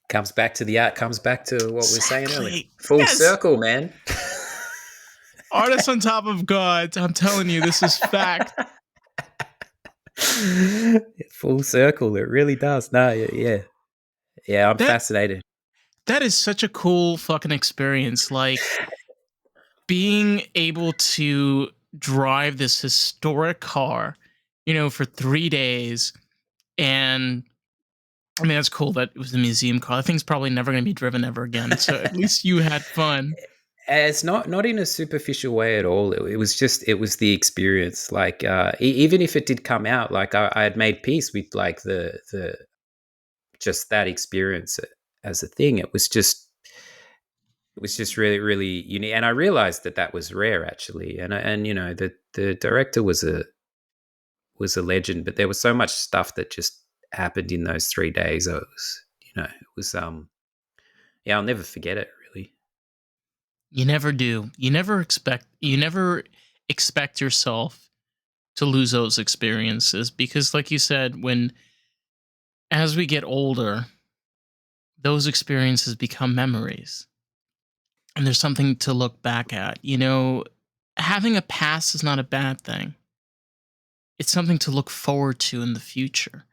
Comes back to the art, comes back to what we were saying earlier. Exactly. Full Yes. circle, man. Artists on top of gods. I'm telling you, this is fact. Full circle. It really does. No, yeah. Yeah, I'm That fascinated. that is such a cool fucking experience. Like being able to drive this historic car, for 3 days. And I mean, that's cool that it was a museum car. That thing's probably never going to be driven ever again. So at least you had fun. It's not in a superficial way at all. It was the experience. Like even if it did come out, like I had made peace with like the just that experience as a thing. It was just really really unique, and I realized that was rare actually. And the director was a legend, but there was so much stuff that just happened in those 3 days. It was yeah, I'll never forget it really. You never do. You never expect yourself to lose those experiences because like you said, when as we get older, those experiences become memories. And there's something to look back at. Having a past is not a bad thing. It's something to look forward to in the future.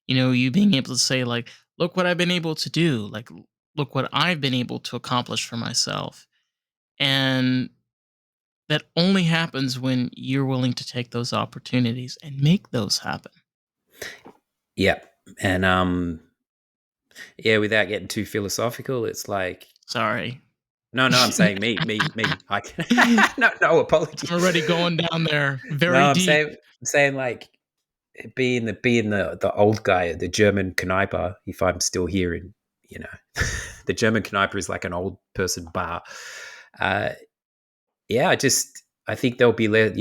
You being able to say, like, look what I've been able to do, like, look what I've been able to accomplish for myself. And that only happens when you're willing to take those opportunities and make those happen. Yeah, and yeah, without getting too philosophical, it's like Sorry. no, no, I'm saying me. I can, I'm no apologies. already going down there No, very I'm deep. saying like being the old guy at the German Kneiper. If I'm still here in, the German Kneiper is like an old person bar. Uh, yeah, I think there'll be less.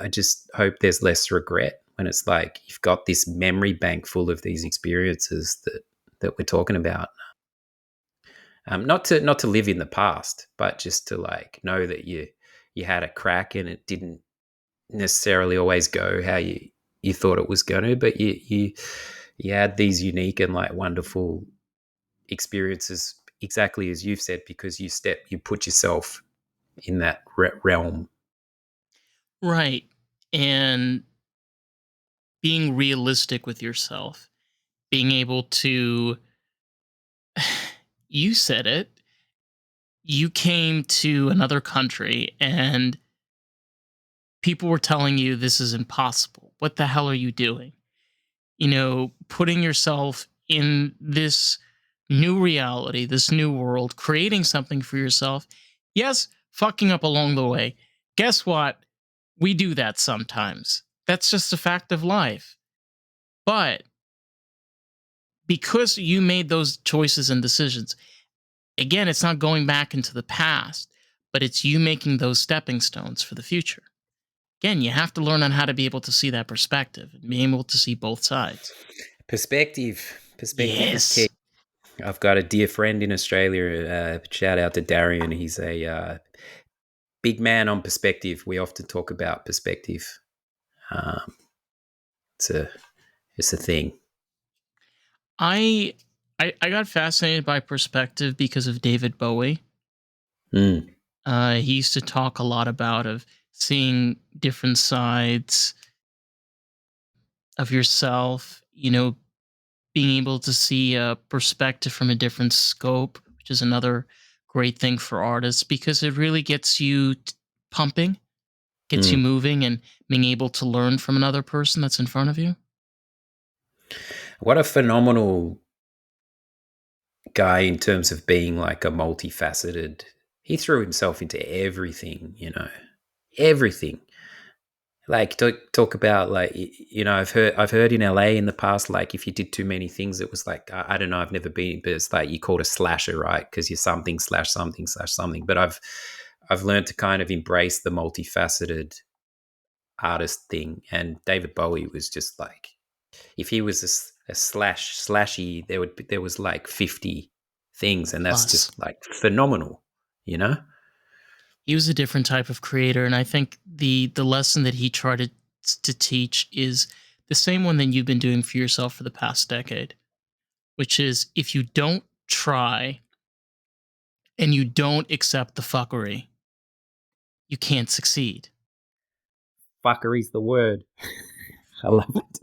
I just hope there's less regret when it's like you've got this memory bank full of these experiences that we're talking about. Not to live in the past, but just to like know that you had a crack and it didn't necessarily always go how you thought it was going to, but you had these unique and like wonderful experiences, exactly as you've said, because you put yourself in that realm. Right. And being realistic with yourself, being able to, you said it, you came to another country and people were telling you this is impossible. What the hell are you doing? Putting yourself in this new reality, this new world, creating something for yourself. Yes, fucking up along the way. Guess what? We do that sometimes. That's just a fact of life. But because you made those choices and decisions, again, it's not going back into the past, but it's you making those stepping stones for the future. Again, you have to learn on how to be able to see that perspective and being able to see both sides. Perspective is key. Yes. I've got a dear friend in Australia. Shout out to Darian. He's a big man on perspective. We often talk about perspective. Um, it's a it's a thing. I I got fascinated by perspective because of David Bowie. Mm, He used to talk a lot about of seeing different sides of yourself, being able to see a perspective from a different scope, which is another great thing for artists because it really gets you pumping, gets you mm. moving, and being able to learn from another person that's in front of you. What a phenomenal guy in terms of being like a multifaceted. He threw himself into everything, everything. Like talk about like I've heard in LA in the past, like if you did too many things, it was like I don't know, I've never been, but it's like you called a slasher, right? Because you're something slash something slash something. But I've learned to kind of embrace the multifaceted artist thing, and David Bowie was just like, if he was a slashy, there was like 50 things, and that's Plus, just like phenomenal, you know. he was a different type of creator, and I think the lesson that he tried to teach is the same one that you've been doing for yourself for the past decade, which is if you don't try and you don't accept the fuckery, you can't succeed. Fuckery's the word. I love it.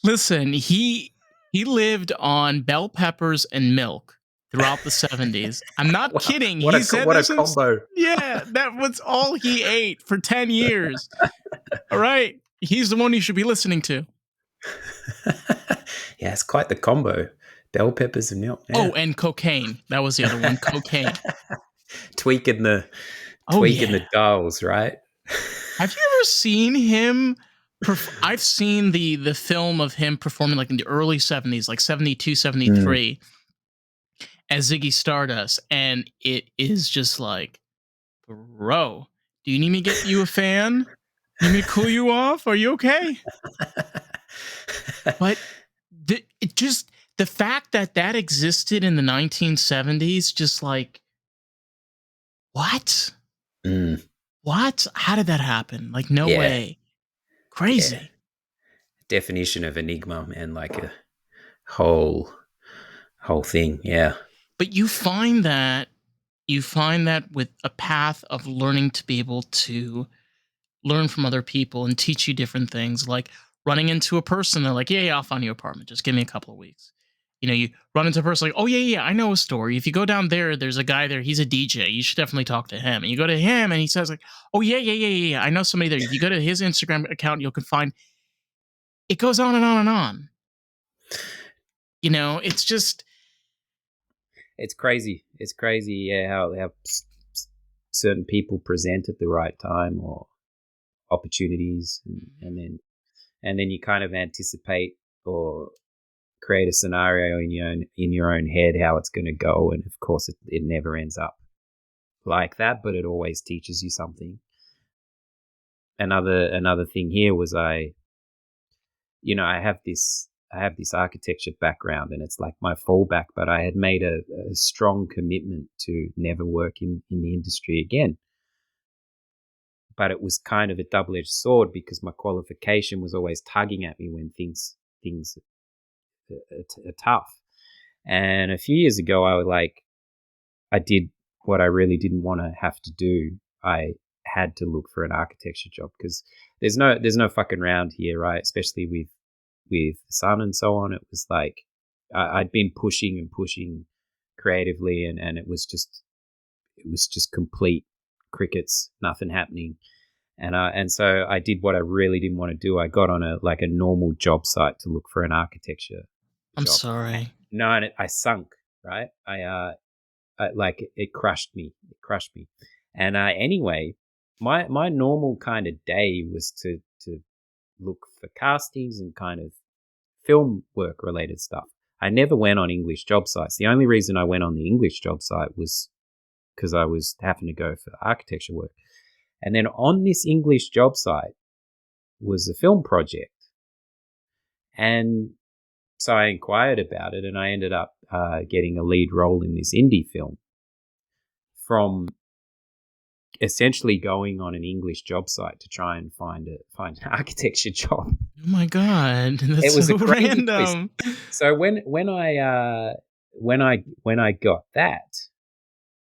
Listen, he lived on bell peppers and milk throughout the 70s. I'm not Wow, kidding. He said what a this combo. yeah, that was all he ate for 10 years. All right. He's the one you should be listening to. Yeah, it's quite the combo. Bell peppers and milk. Oh, Yeah. and cocaine. That was the other one. Cocaine. tweaking the Oh tweaking yeah. the dials, right? Have you ever seen him I've seen the film of him performing like in the early 70s, like 72, Mm. 73, as Ziggy Stardust, and it is just like, bro, do you need me to get you a fan? Need me to cool you off? Are you okay? But it just the fact that that existed in the 1970s, just like, what? Mm. What? How did that happen? Like, no Yeah, way. yeah. Crazy. Definition of enigma, man, like a whole whole thing. Yeah. But you find that with a path of learning to be able to learn from other people and teach you different things, like running into a person, they're like, yeah, I'll find you an apartment. Just give me a couple of weeks. You run into a person like, oh, yeah, I know a story. If you go down there, there's a guy there. He's a DJ. You should definitely talk to him. And you go to him and he says, like, oh, yeah. I know somebody there. If you go to his Instagram account, you can find it goes on and on and on. It's just, It's crazy. It's crazy, yeah, how certain people present at the right time or opportunities, and then you kind of anticipate or create a scenario in your own head how it's going to go, and of course it never ends up like that, but it always teaches you something. Another thing here was I have this architecture background, and it's like my fallback, but I had made a strong commitment to never work in the industry again. But it was kind of a double-edged sword because my qualification was always tugging at me when things are tough. And a few years ago, I did what I really didn't want to have to do. I had to look for an architecture job because there's no fucking around here, right? Especially with the sun and so on. It was like I'd been pushing and pushing creatively, and it was just complete crickets, nothing happening. And so I did what I really didn't want to do. I got on a normal job site to look for an architecture I'm job. sorry. No, and I sunk, right? I like it crushed me. It crushed me. And anyway, my normal kind of day was to look for castings and kind of film work related stuff. I never went on English job sites. The only reason I went on the English job site was because I was having to go for architecture work. And then on this English job site was a film project. And so I inquired about it, and I ended up getting a lead role in this indie film from essentially going on an English job site to try and find an architecture job. Oh my god, It that's was so a crazy twist. random. So when I got that,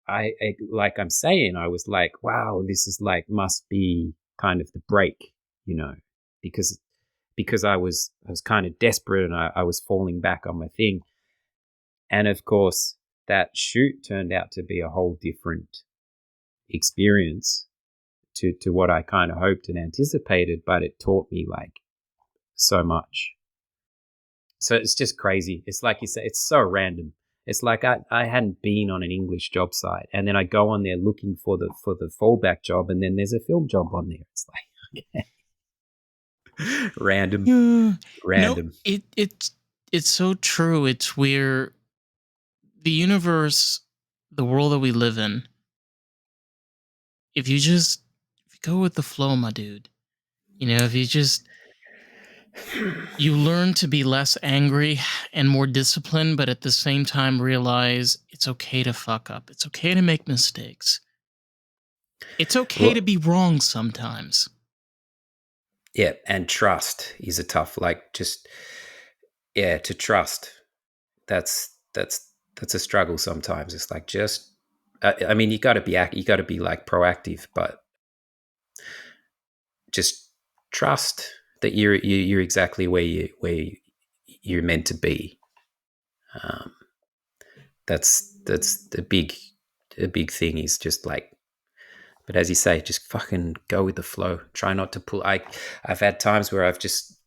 I like I'm saying, I was like, wow, this is like must be kind of the break, you know, because I was kind of desperate and I was falling back on my thing. And of course, that shoot turned out to be a whole different experience to what I kind of hoped and anticipated, but it taught me like so much. So it's just crazy. It's like you say, it's so random. It's like I hadn't been on an English job site, and then I go on there looking for the fallback job, and then there's a film job on there. It's like random, Yeah. No, random. it's so true. It's where the universe, the world that we live in, if you go with the flow, my dude, if you learn to be less angry and more disciplined, but at the same time realize it's okay to fuck up. It's okay to make mistakes. It's okay to Well, be wrong sometimes. yeah, and trust is a tough, like just yeah, to trust. That's a struggle sometimes. It's like just, I mean, you got to be like proactive, but just trust that you're exactly where you're meant to be. Um, that's the big thing is just like, but as you say, just fucking go with the flow. Try not to pull. I've had times where I've just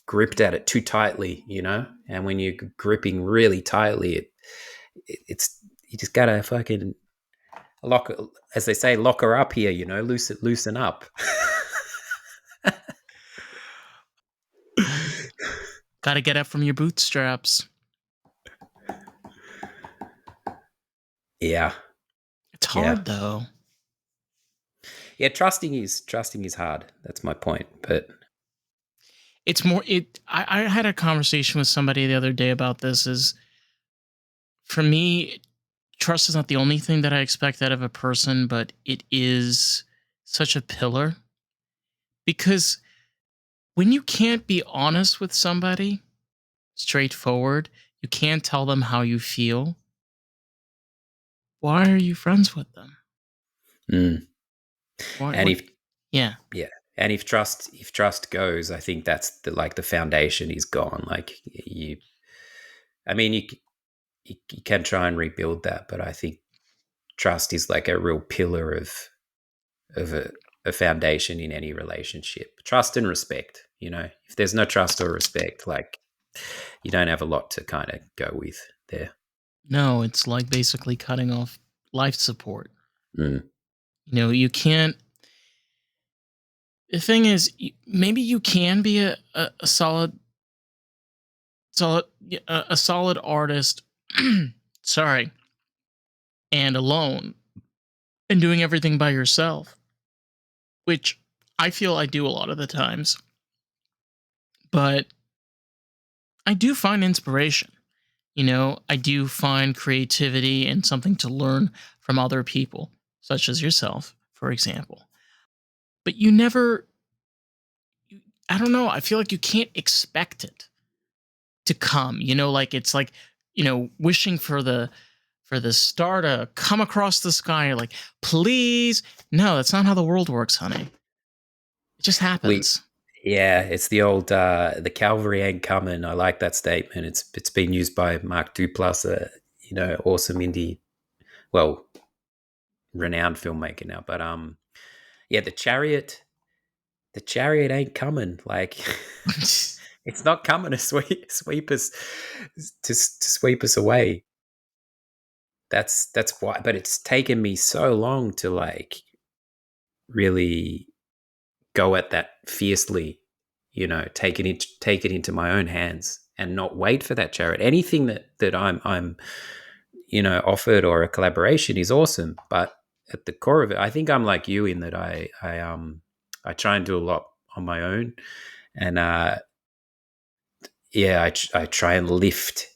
gripped at it too tightly, you know, and when you're gripping really tightly, it's you just gotta fucking lock, as they say, lock her up here, you know, loosen up. Got to get up from your bootstraps. Yeah, It's yeah, hard though. yeah. Trusting is hard. That's my point. But It's more it I had a conversation with somebody the other day about this. Is for me, trust is not the only thing that I expect out of a person, but it is such a pillar, because when you can't be honest with somebody, straightforward, you can't tell them how you feel, why are you friends with them? mm. Why and what if Yeah. yeah, and if trust goes, I think that's the foundation is gone. Like I mean, you can try and rebuild that, but I think trust is like a real pillar of a foundation in any relationship. Trust and respect. You know, if there's no trust or respect, like you don't have a lot to kind of go with there. No, it's like basically cutting off life support. Mm. You can't. The thing is, maybe you can be a solid a solid artist. Sorry, and alone and doing everything by yourself, which I feel I do a lot of the times. But I do find inspiration. I do find creativity and something to learn from other people, such as yourself, for example. But you never, I don't know, I feel like you can't expect it to come, like it's like, wishing for the star to come across the sky. You're like, please. No, that's not how the world works, honey. It just We happens. Yeah, it's the old the cavalry ain't coming. I like that statement. It's been used by Mark Duplass, you know, awesome indie, well, renowned filmmaker now. But yeah, the chariot ain't coming. Like it's not coming to sweep us to sweep us away. that's why. But it's taken me so long to like really go at that fiercely, take it into my own hands and not wait for that chariot. Anything that I'm offered or a collaboration is awesome, but at the core of it, I think I'm like you in that I try and do a lot on my own, and yeah, I try and lift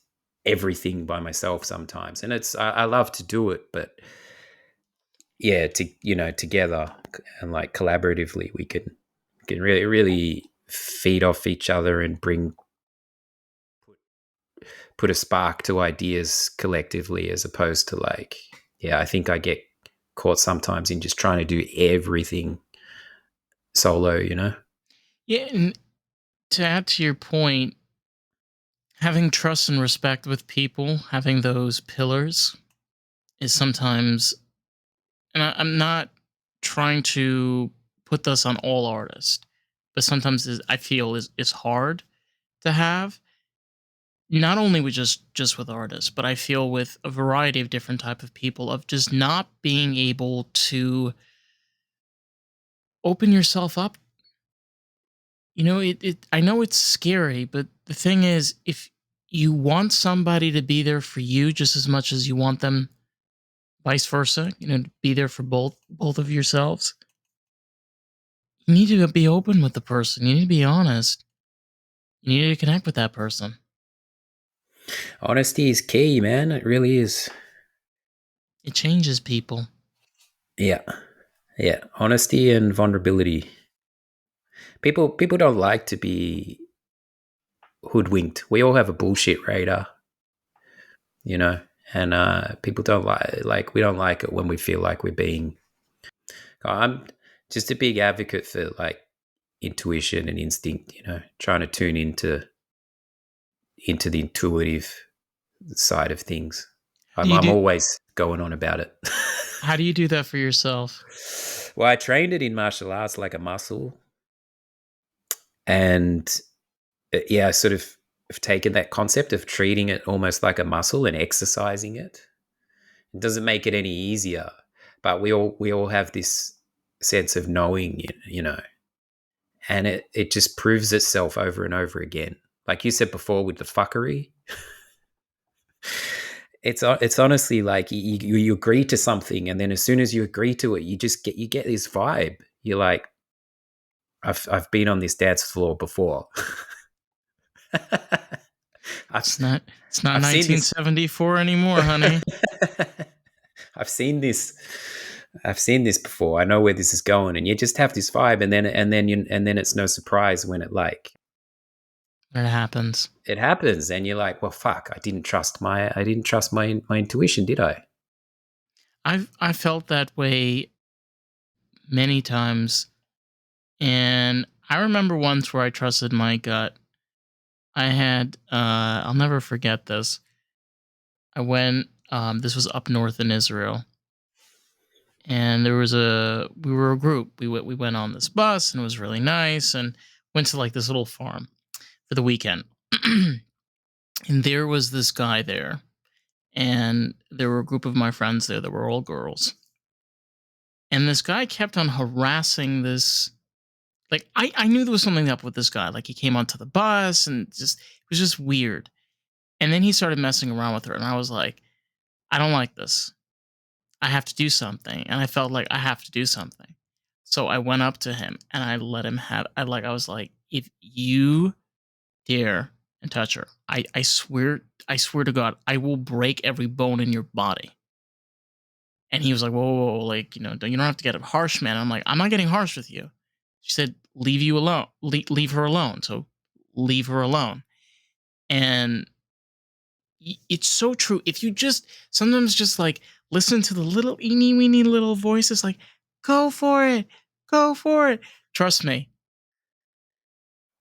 everything by myself sometimes, and I love to do it, but yeah, together and like collaboratively, we can really feed off each other and bring put a spark to ideas collectively, as opposed to like, yeah, I think I get caught sometimes in just trying to do everything solo. Yeah, and to add to your point, having trust and respect with people, having those pillars is sometimes, and I'm not trying to put this on all artists, but sometimes I feel is hard to have. Not only with just with artists, but I feel with a variety of different type of people, of just not being able to open yourself up. It I know it's scary, but the thing is, if you want somebody to be there for you just as much as you want them vice versa, to be there for both of yourselves, you need to be open with the person. You need to be honest. You need to connect with that person. Honesty is key, man. It really is. It changes people. Yeah, yeah. Honesty and vulnerability. People don't like to be hoodwinked. We all have a bullshit radar, you know, and people don't like we don't like it when we feel like we're being. I'm just a big advocate for like intuition and instinct. Trying to tune into the intuitive side of things. How do I'm you I'm do always going on about it. how do you do that for yourself? Well, I trained it in martial arts like a muscle, and yeah, I sort of have taken that concept of treating it almost like a muscle and exercising it. It doesn't make it any easier, but we all have this sense of knowing, and it just proves itself over and over again. Like you said before with the fuckery, it's honestly like you agree to something, and then as soon as you agree to it, you get this vibe. You're like, I've been on this dance floor before. I've It's not I've seen this. 1974 anymore, honey. I've seen this. I've seen this before. I know where this is going, and you just have this vibe, and then it's no surprise when It happens. it happens, and you're like, well, fuck, I didn't trust my intuition, did I? I felt that way many times, and I remember once where I trusted my gut. I had I'll never forget this. I went this was up north in Israel, and we were a group. We went on this bus, and it was really nice, and went to like this little farm for the weekend. And there was this guy there, and there were a group of my friends there that were all girls. And this guy kept on harassing this. Like, I knew there was something up with this guy. Like, he came onto the bus and just it was just weird. And then he started messing around with her, and I was like, I don't like this. I have to do something. And I felt like I have to do something. So I went up to him and I let him have I was like, if you dare and touch her, I swear to God, I will break every bone in your body. And he was like, whoa, whoa, whoa, like, you don't have to get harsh, man. I'm like, I'm not getting harsh with you. She said, leave you alone. Leave her alone. So leave her alone. And it's so true. If you just sometimes just like listen to the little eeny weeny little voices, like, go for it. Go for it. Trust me.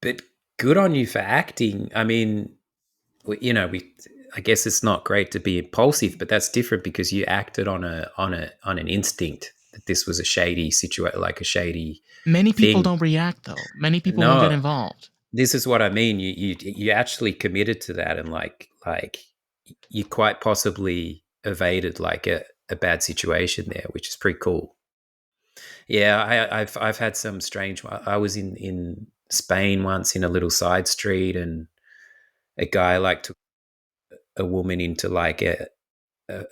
But good on you for acting. I mean, we I guess it's not great to be impulsive, but that's different because you acted on an instinct that this was a shady situation, like a shady Many people thing. don't react though. Many people won't get No, involved. this is what I mean. You actually committed to that, and like you quite possibly. evaded like a bad situation there, which is pretty cool. Yeah, I've had some strange. I was in Spain once in a little side street, and a guy like took a woman into like a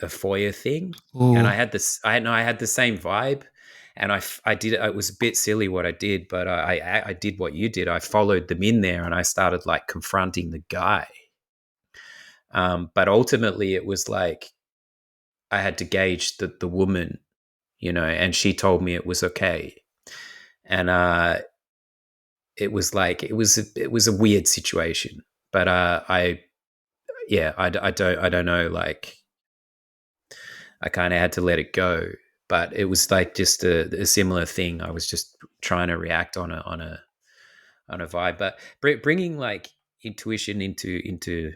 foyer thing, and Ooh. I had this. I had the same vibe, and I did. It was a bit silly what I did, but I did what you did. I followed them in there, and I started like confronting the guy. But ultimately, it was like I had to gauge the woman, and she told me it was okay, and it was like it was a weird situation, but I don't know, like I kind of had to let it go. But it was like just a similar thing. I was just trying to react on a vibe, but bringing like intuition into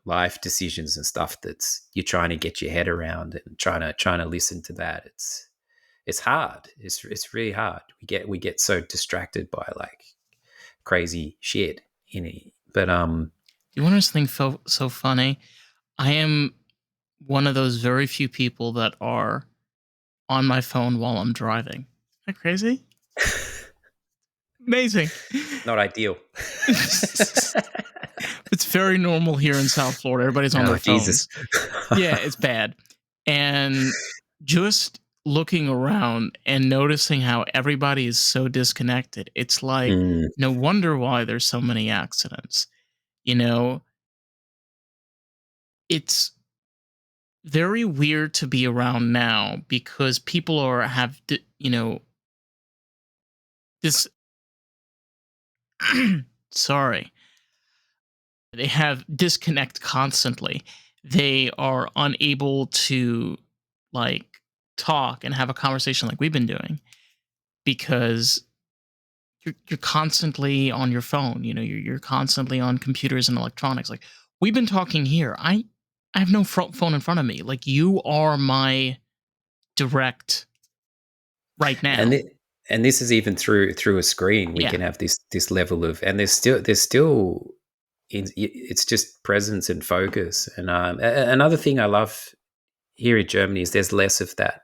life decisions and stuff that's you're trying to get your head around and trying to listen to that. It's hard. It's really hard. We get so distracted by like crazy shit in it. But You want to think so funny? I am one of those very few people that are on my phone while I'm driving. Isn't that crazy? Amazing. not ideal. It's very normal here in South Florida. Everybody's on Oh their Jesus. phones. Yeah, it's bad. And just looking around and noticing how everybody is so disconnected, it's like, Mm. no wonder why there's so many accidents. You know, it's very weird to be around now because people are have this sorry, they have disconnect constantly. They are unable to like talk and have a conversation like we've been doing because you're constantly on your phone. You're constantly on computers and electronics. Like we've been talking here. I have no phone in front of me. Like you are my direct right and now. it, and this is even through a screen. We Yeah. can have this level of, and there's still it's just presence and focus. And another thing I love here in Germany is there's less of that.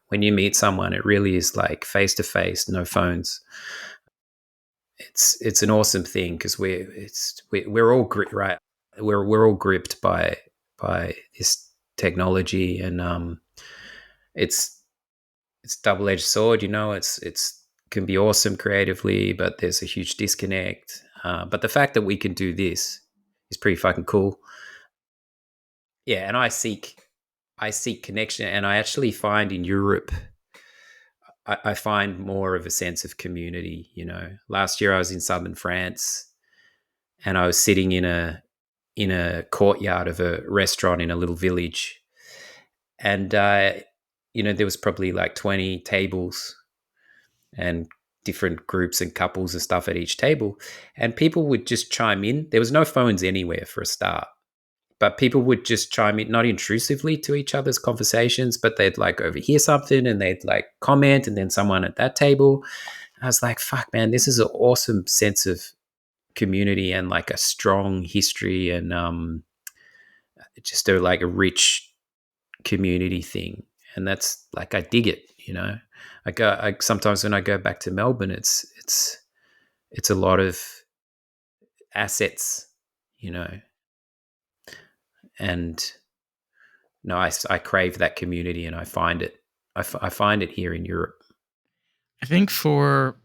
When you meet someone, it really is like face to face, no phones. It's an awesome thing because we're all right. We're all gripped by this technology, and it's it's double edged sword. It's can be awesome creatively, but there's a huge disconnect. But the fact that we can do this is pretty fucking cool. Yeah, and I seek connection, and I actually find in Europe, I find more of a sense of community. Last year I was in southern France, and I was sitting in a courtyard of a restaurant in a little village, and there was probably like 20 tables and different groups and couples and stuff at each table, and people would just chime in. There was no phones anywhere for a start, but people would just chime in, not intrusively to each other's conversations, but they'd like overhear something and they'd like comment, and then someone at that table. I was like, fuck, man, this is an awesome sense of community and like a strong history, and just like a rich community thing. And that's like, I dig it. I sometimes when I go back to Melbourne, it's a lot of assets, you know, and no, I crave that community, and I find it. I find it here in Europe. I think for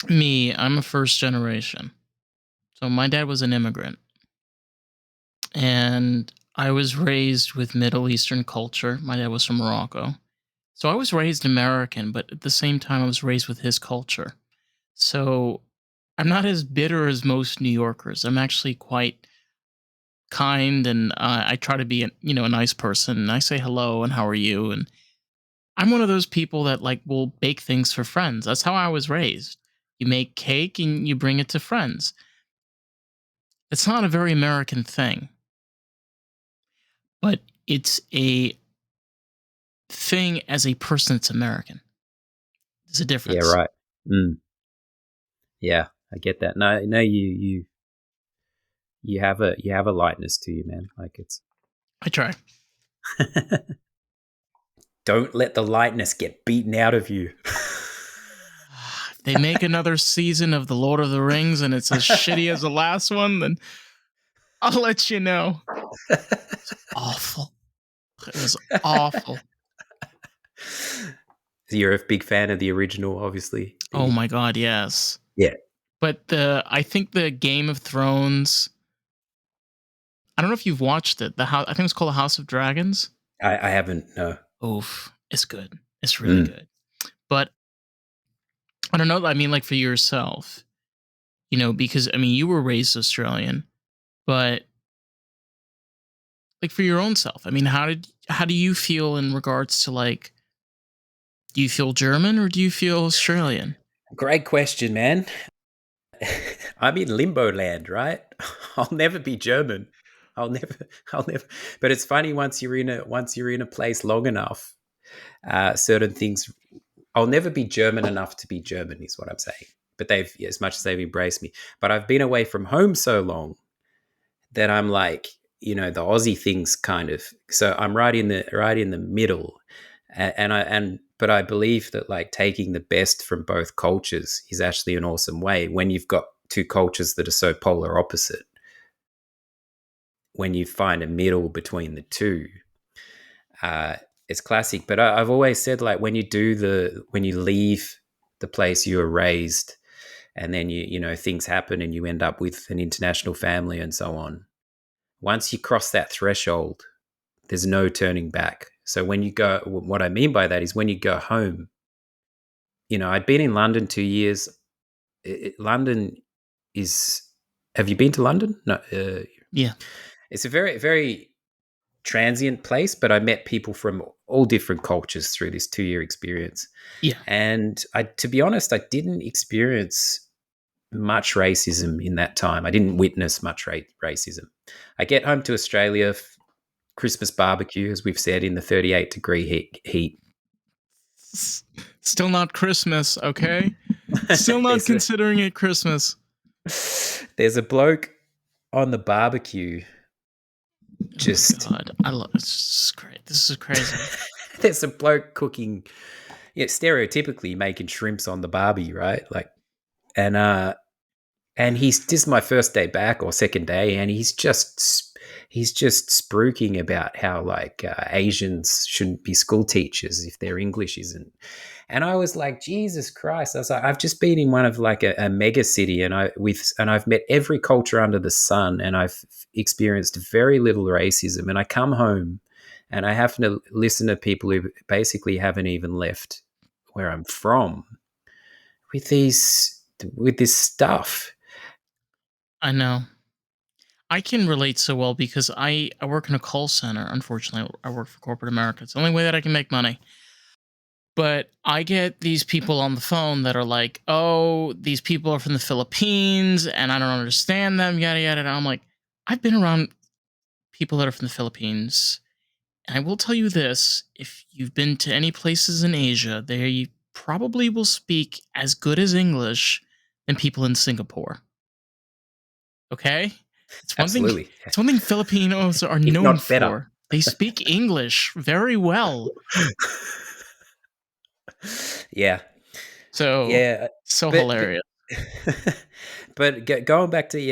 me, I'm a first generation. So my dad was an immigrant and I was raised with Middle Eastern culture. My dad was from Morocco. So I was raised American, but at the same time, I was raised with his culture. So I'm not as bitter as most New Yorkers. I'm actually quite kind, and I try to be a nice person. And I say hello and how are you, and I'm one of those people that like will bake things for friends. That's how I was raised. You make cake and you bring it to friends. It's not a very American thing, but it's a thing as a person that's American. There's a Yeah, difference. right. Mm, yeah, I get that. No, no, you have a lightness to you, man. Like it's I try. Don't let the lightness get beaten out of you. If they make another season of The Lord of the Rings and it's as shitty as the last one, then I'll let you know. It's awful. It was awful. You're a big fan of the original, obviously. Oh my god, yes. Yeah, But I think the Game of Thrones. I don't know if you've watched it. I think it's called The House of Dragons. I haven't. No. Oof, it's good. It's really Mm. good. But I don't know. I mean, like for yourself, because I mean, you were raised Australian, but like for your own self, I mean, how do you feel in regards to like, do you feel German or do you feel Australian? Great question, man. I'm in limbo land, right? I'll never be German. I'll never. I'll never. But it's funny once you're in a place long enough, certain things. I'll never be German enough to be German, is what I'm saying. But as much as they've embraced me, but I've been away from home so long that I'm like, the Aussie things kind of. So I'm right in the middle, but I believe that like taking the best from both cultures is actually an awesome way when you've got two cultures that are so polar opposite. When you find a middle between the two, uh, it's classic. But I've always said like when you leave the place you were raised, and then things happen and you end up with an international family and so on. Once you cross that threshold, there's no turning back. So when you go, what I mean by that is when you go home, I'd been in London 2 years. London is. Have you been to London? No. Yeah, It's a very, very transient place, but I met people from all different cultures through this 2 year experience. yeah, And to be honest, I didn't experience much racism in that time. I didn't witness much racism. I get home to Australia, Christmas barbecue, as we've said, in the 38-degree heat. Still not Christmas, okay? Still not there's a considering it Christmas. there's a bloke on the barbecue Oh my just god, I love it's great. This is crazy. there's a bloke cooking, stereotypically making shrimps on the barbie, right? Like, and this is my first day back or second day, and he's just spruiking about how like Asians shouldn't be school teachers if their English isn't. And I was like, Jesus Christ! I was like, I've just been in one of like a mega city, and I've met every culture under the sun, and I've experienced very little racism. And I come home, and I have to listen to people who basically haven't even left where I'm from with this stuff. I know. I can relate so well because I work in a call center. Unfortunately, I work for corporate America. It's the only way that I can make money. But I get these people on the phone that are like, "Oh, these people are from the Philippines, and I don't understand them." Yada yada. And I'm like, I've been around people that are from the Philippines, and I will tell you this: if you've been to any places in Asia, they probably will speak as good as English than people in Singapore. Okay, it's one thing. Absolutely. It's one thing Filipinos are If known not better. for. They speak English very well. Yeah. So Yeah. so But hilarious. but going back to the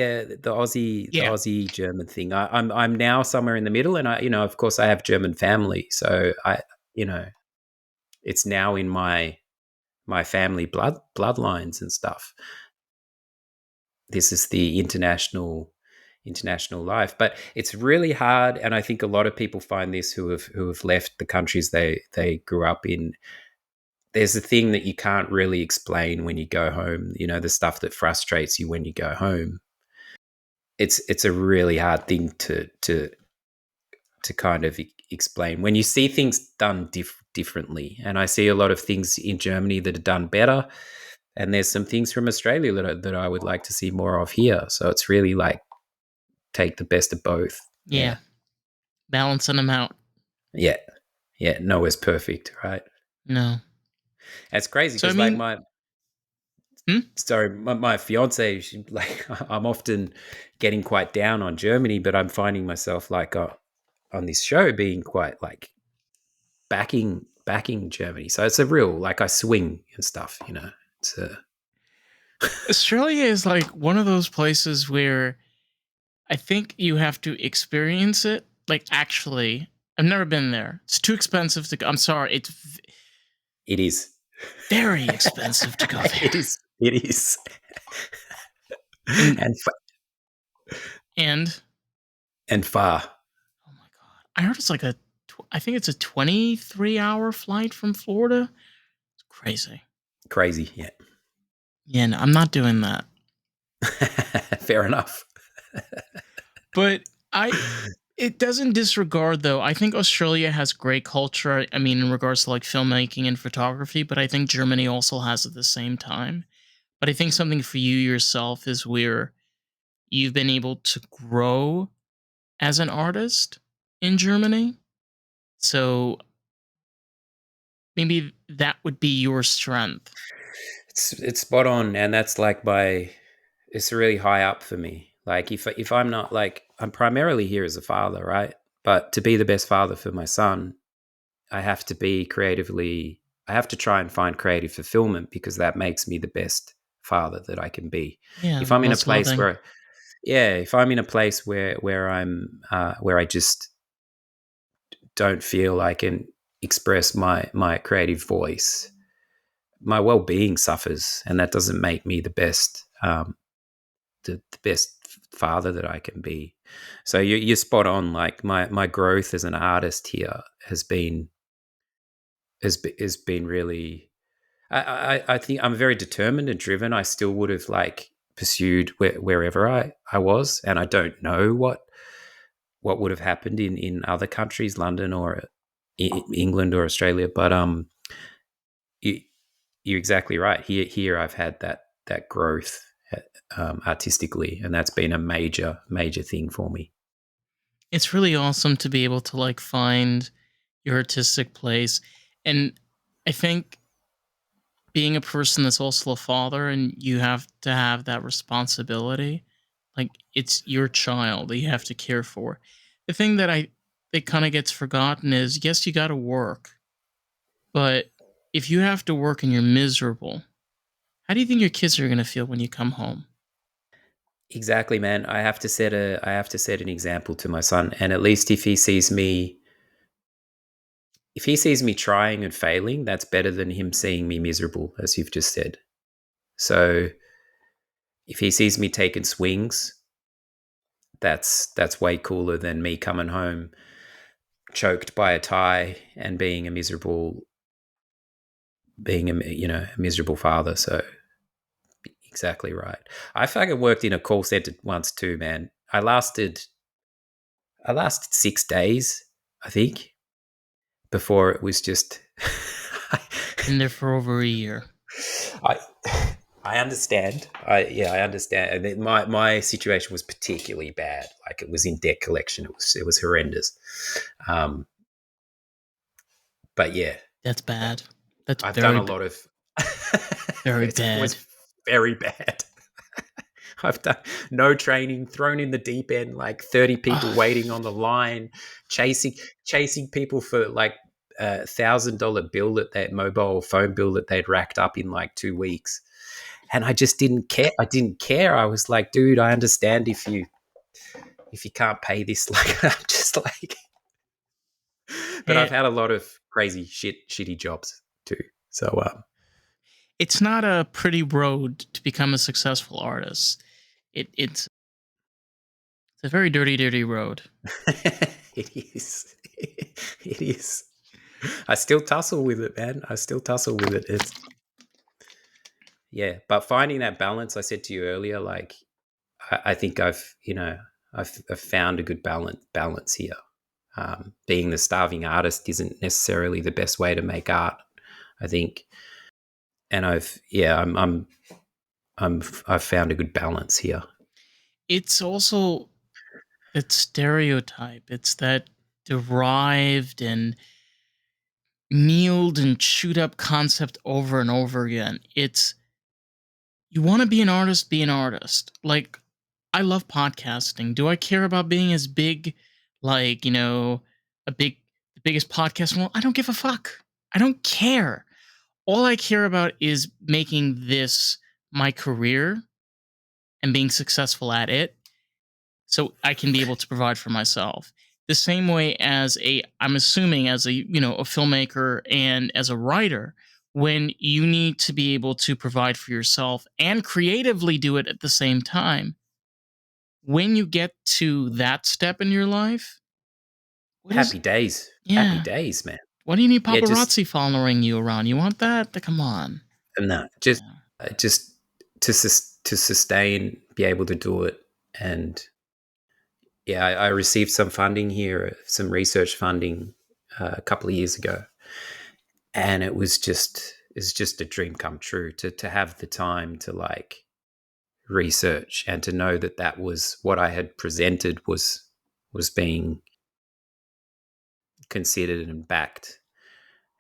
Yeah. Aussie German thing, I'm now somewhere in the middle, and of course I have German family, so you know it's now in my family bloodlines and stuff. This is the international life, but it's really hard, and I think a lot of people find this who have left the countries they grew up in. There's a thing that you can't really explain when you go home. The stuff that frustrates you when you go home. It's a really hard thing to kind of explain when you see things done differently. And I see a lot of things in Germany that are done better, and there's some things from Australia that I would like to see more of here. So it's really like take the best of both. Yeah, Yeah. Balancing them out. yeah, yeah. Nowhere's perfect, right? No. It's crazy So I because like mean, my hmm? sorry, my fiance, like I'm often getting quite down on Germany, but I'm finding myself like, on this show being quite like backing Germany. So it's a real like I swing and stuff, you know. It's a Australia is like one of those places where I think you have to experience it. Like, actually, I've never been there. It's too expensive to go. I'm sorry. It's it is. very expensive to go It there. is. It is. And and and and far oh my god, I heard it's like I think it's a 23-hour flight from Florida. It's crazy. crazy. Yeah. Yeah, no, I'm not doing that. Fair enough. But I it doesn't disregard though. I think Australia has great culture. I mean, in regards to like filmmaking and photography, but I think Germany also has at the same time. But I think something for you yourself is where you've been able to grow as an artist in Germany. So maybe that would be your strength. It's spot on, and that's like my. It's really high up for me. Like if I'm not like I'm primarily here as a father, right? But to be the best father for my son, I have to be creatively. I have to try and find creative fulfillment because that makes me the best father that I can be. Yeah, If I'm in a most place loving. where, yeah, if I'm in a place where I just don't feel I can express my creative voice, my well being suffers, and that doesn't make me the best the best father that I can be. So you're spot on. Like my growth as an artist here has been really. I think I'm very determined and driven. I still would have like pursued wherever I was, and I don't know what would have happened in other countries, London or England or Australia. But you, you're exactly right. Here I've had that growth artistically, and that's been a major thing for me. It's really awesome to be able to like find your artistic place. And I think being a person that's also a father and you have to have that responsibility, like it's your child that you have to care for. The thing that kind of gets forgotten is yes, you got to work, but if you have to work and you're miserable, how do you think your kids are going to feel when you come home? Exactly, man. I have to set an example to my son, and at least if he sees me trying and failing, that's better than him seeing me miserable, as you've just said. So if he sees me taking swings, that's way cooler than me coming home choked by a tie and being a miserable father. So exactly right. I fucking worked in a call center once too, man. I lasted 6 days, I think, before it was just. Been there for over a year. I I understand. I understand. And my situation was particularly bad. Like it was in debt collection. It was horrendous. Um, but yeah, That's bad. That's I've done very, a lot of. very It bad. was very bad. I've done no training, thrown in the deep end, like 30 people Ugh. waiting on the line, chasing chasing people for like $1,000 bill that mobile phone bill that they'd racked up in like 2 weeks. And I just didn't care. I didn't care. I was like, dude, I understand if you can't pay this. Like, I'm just like, but I've Eh, had a lot of crazy shitty jobs too. So, it's not a pretty road to become a successful artist. It's a very dirty, dirty road. it is. It is. I still tussle with it, man. I still tussle with it. It's yeah, but finding that balance, I said to you earlier, like I think I've found a good balance here. Being the starving artist isn't necessarily the best way to make art, I think, and I've found a good balance here. It's also that stereotype. It's that derived and mealed and chewed up concept over and over again. It's you want to be an artist, be an artist. Like I love podcasting. Do I care about being as big like, the biggest podcast. Well, I don't give a fuck. I don't care. All I care about is making this my career and being successful at it so I can be able to provide for myself. The same way as I'm assuming as a filmmaker and as a writer, when you need to be able to provide for yourself and creatively do it at the same time. When you get to that step in your life, what is Happy yeah, days, man. what do you need Yeah, just paparazzi following you around? You want that? Come on. no, Yeah. just to sustain, be able to do it, and yeah, I received some funding here, some research funding a couple of years ago, and it's just a dream come true to have the time to like research and to know that that was what I had presented was being considered and backed.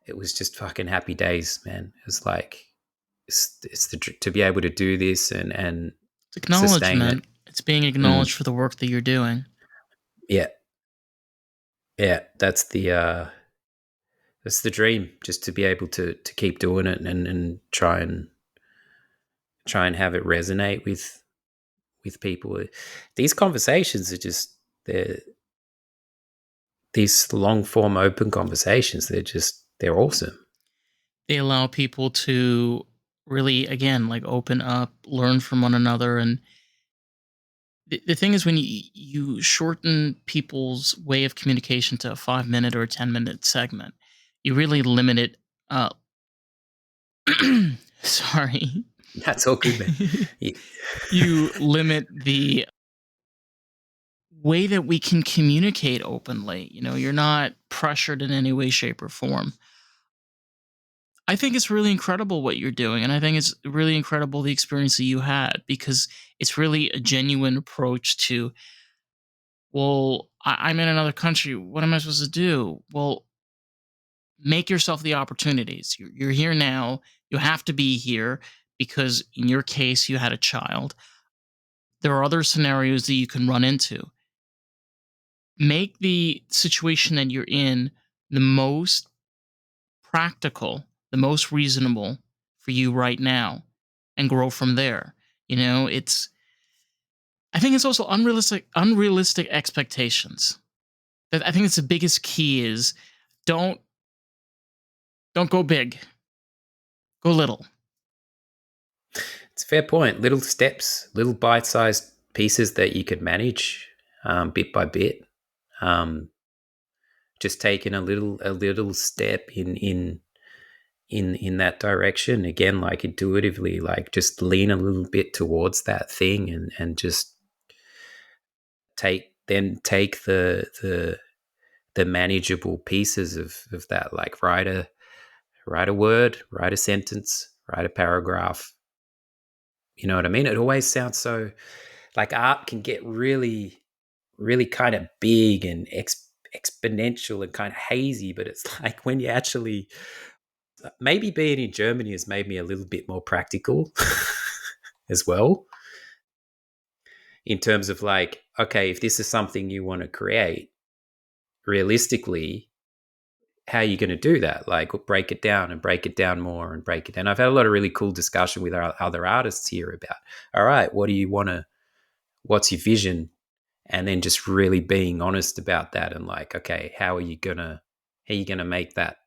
It was just fucking happy days, man. It was like it's to be able to do this and It's sustain it. acknowledgement. It's being Mm, acknowledged for the work that you're doing. yeah, yeah. That's the dream, just to be able to keep doing it and try and have it resonate with people. These conversations are just they're these long form open conversations. They're awesome. They allow people to really, again, like open up, learn from one another. And the thing is, when you shorten people's way of communication to a 5 minute or a 10 minute segment, you really limit it. Uh, sorry. That's all good, man. Yeah. You limit the way that we can communicate openly. You're not pressured in any way, shape, or form. I think it's really incredible what you're doing. And I think it's really incredible the experience that you had because it's really a genuine approach to, well, I'm in another country. What am I supposed to do? Well, make yourself the opportunities. You're here now. You have to be here because in your case, you had a child. There are other scenarios that you can run into. Make the situation that you're in the most practical, the most reasonable for you right now and grow from there. It's I think it's also unrealistic expectations. That I think it's the biggest key is don't don't go big. Go little. It's a fair point. Little steps, little bite-sized pieces that you could manage bit by bit. Um, just taking a little step in that direction again, like intuitively, like just lean a little bit towards that thing and just take the manageable pieces of that, like write a word, write a sentence, write a paragraph. You know what I mean? It always sounds so like art can get really kind of big and exponential and kind of hazy, but it's like when you actually maybe being in Germany has made me a little bit more practical as well, in terms of like, okay, if this is something you want to create realistically, how are you going to do that? Like break it down and break it down more and break it down. I've had a lot of really cool discussion with our other artists here about, all right, what do you want to, what's your vision? And then just really being honest about that and like, okay, how are you gonna make that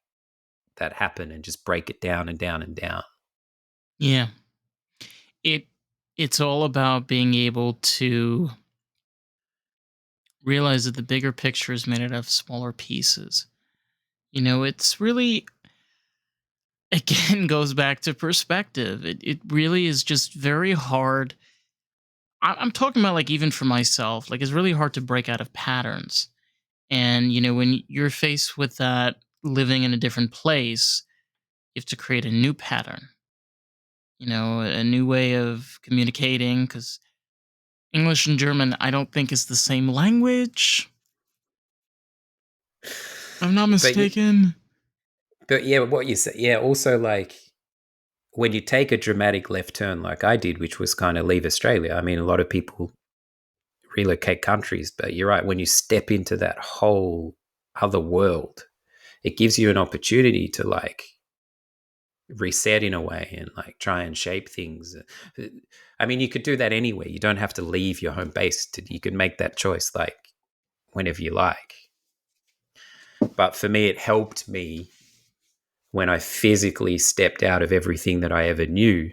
happen and just break it down and down and down. Yeah. It it's all about being able to realize that the bigger picture is made out of smaller pieces. It's really again goes back to perspective. It really is just very hard. I'm talking about like even for myself, like it's really hard to break out of patterns. And when you're faced with that living in a different place, you have to create a new pattern, a new way of communicating because English and German, I don't think is the same language. If I'm not But you, mistaken. but yeah, what you say, yeah. Also, like when you take a dramatic left turn, like I did, which was kind of leave Australia. I mean, a lot of people relocate countries. But you're right, when you step into that whole other world, it gives you an opportunity to like reset in a way and like try and shape things. I mean, you could do that anywhere. You don't have to leave your home base. You could make that choice like whenever you like. But for me, it helped me when I physically stepped out of everything that I ever knew.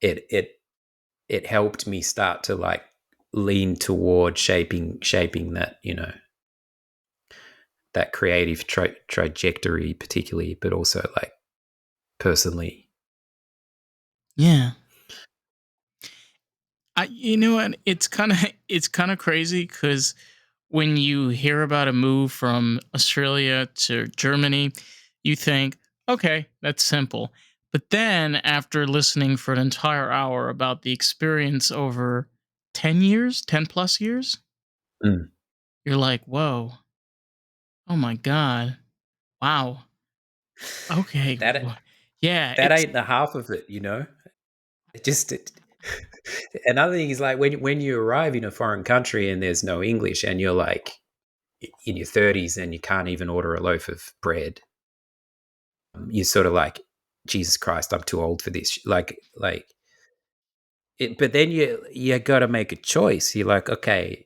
It helped me start to like lean toward shaping that, you know, that creative trajectory, particularly, but also like personally. Yeah. You know what? It's kind of crazy because when you hear about a move from Australia to Germany, you think, okay, that's simple. But then after listening for an entire hour about the experience over 10 years, 10 plus years, Mm. you're like, whoa, oh my God, wow, okay. That Yeah, that it's ain't the half of it, you know. It just another thing is like when you arrive in a foreign country and there's no English and you're like in your 30s and you can't even order a loaf of bread, you're sort of like, Jesus Christ, I'm too old for this. Like it, but then you got to make a choice. You're like, okay,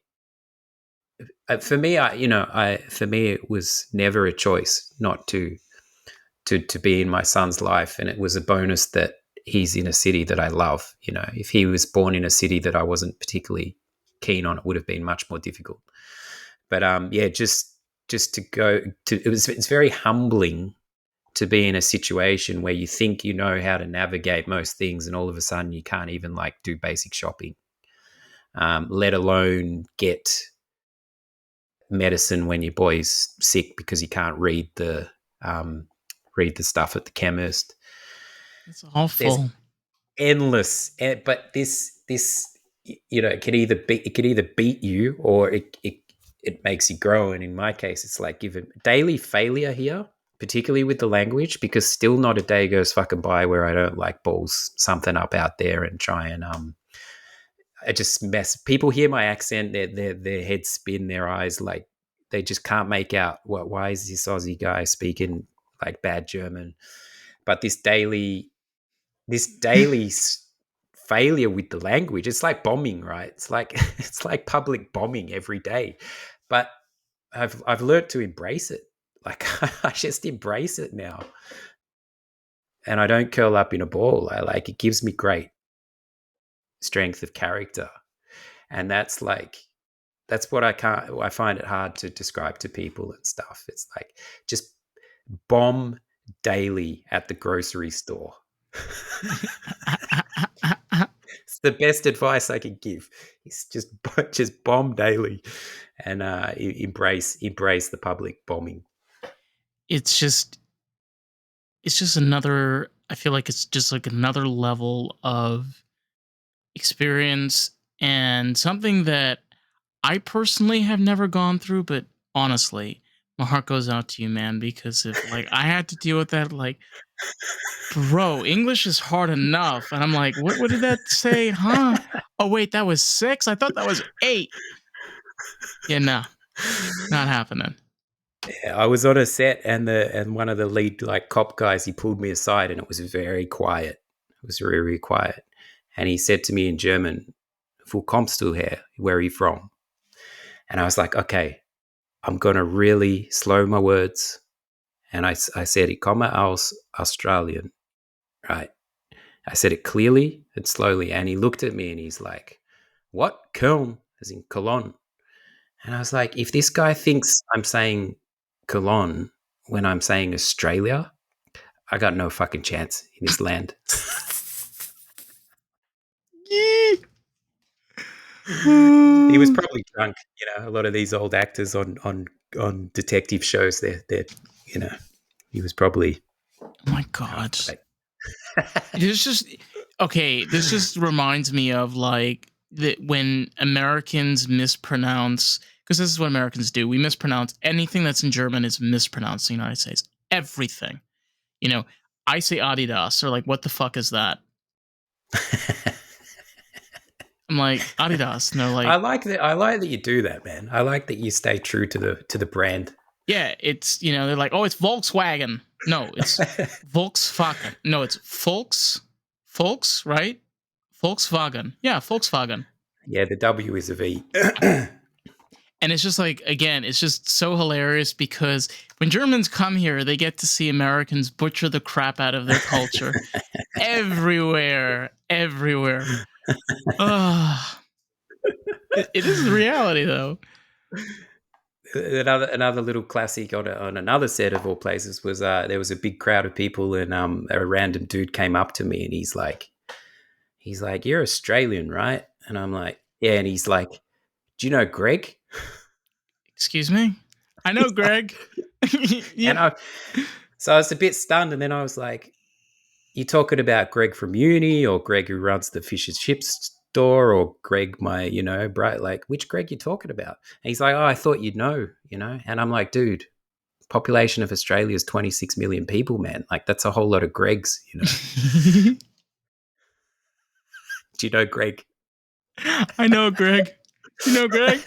for me, I for me it was never a choice not to be in my son's life, and it was a bonus that he's in a city that I love. You know, if he was born in a city that I wasn't particularly keen on, it would have been much more difficult. But yeah, just to go to it's very humbling to be in a situation where you think you know how to navigate most things, and all of a sudden you can't even like do basic shopping, let alone get medicine when your boy's sick because you can't um, read the stuff at the chemist. it's There's awful. endless, but this you know it could either beat you or it makes you grow. And in my case, it's like given daily failure here, particularly with the language, because still not a day goes fucking by where I don't like balls something up out there and try and I just mess. People hear my accent, their heads spin, their eyes like they just can't make out what. Why is this Aussie guy speaking like bad German? But this daily failure with the language, it's like bombing, right? It's like it's like public bombing every day. But I've learned to embrace it. Like I just embrace it now, and I don't curl up in a ball. I like it gives me great strength of character, and that's what I find it hard to describe to people and stuff. It's like just bomb daily at the grocery store. It's the best advice I can give. It's just bomb daily, and embrace the public bombing. it's just it's just another, I feel like it's just like another level of experience and something that I personally have never gone through, but honestly, my heart goes out to you, man, because if like I had to deal with that, like, bro, English is hard enough. And I'm like, what did that say? Huh? Oh wait, that was 6? I thought that was 8. Yeah, no, not happening. Yeah, I was on a set, and one of the lead like cop guys, he pulled me aside, and it was very quiet. It was very, very quiet, and he said to me in German, "Wo kommst du her? Where are you from?" And I was like, "Okay, I'm gonna really slow my words." And I said, "Ich komme aus Australien." Right? I said it clearly and slowly, and he looked at me and he's like, "What? Köln?" As in Cologne. And I was like, if this guy thinks I'm saying Cologne when I'm saying Australia, I got no fucking chance in this land. He was probably drunk. You know, a lot of these old actors on detective shows, they're you know, he was probably Oh my half god. baked. This just okay, this just reminds me of like that when Americans mispronounce, because this is what Americans do. We mispronounce anything that's in German is mispronounced in the United States. Everything. You know, I say Adidas or like what the fuck is that? I'm like, Adidas. No, I like, like that. I like that you do that, man. I like that you stay true to the brand. yeah, it's, they're like, oh, it's Volkswagen. No, it's Volkswagen. No, it's Volks, right? Volkswagen. Yeah, Volkswagen. Yeah, the W is a V. And it's just like, again, it's just so hilarious because when Germans come here, they get to see Americans butcher the crap out of their culture everywhere, everywhere. Ugh. It is the reality, though. Another little classic on another set of all places was there was a big crowd of people and a random dude came up to me and he's like you're Australian, right? And I'm like, yeah. And he's like, do you know Greg? Excuse me? I know, He's like, Greg. and you, so I was a bit stunned, and then I was like, you talking about Greg from uni or Greg who runs the fish and chips store or Greg, my, bright, like, which Greg you talking about? And he's like, oh, I thought you'd know. And I'm like, dude, population of Australia is 26 million people, man. Like, that's a whole lot of Gregs. Do you know Greg? I know, Greg. You know, Greg?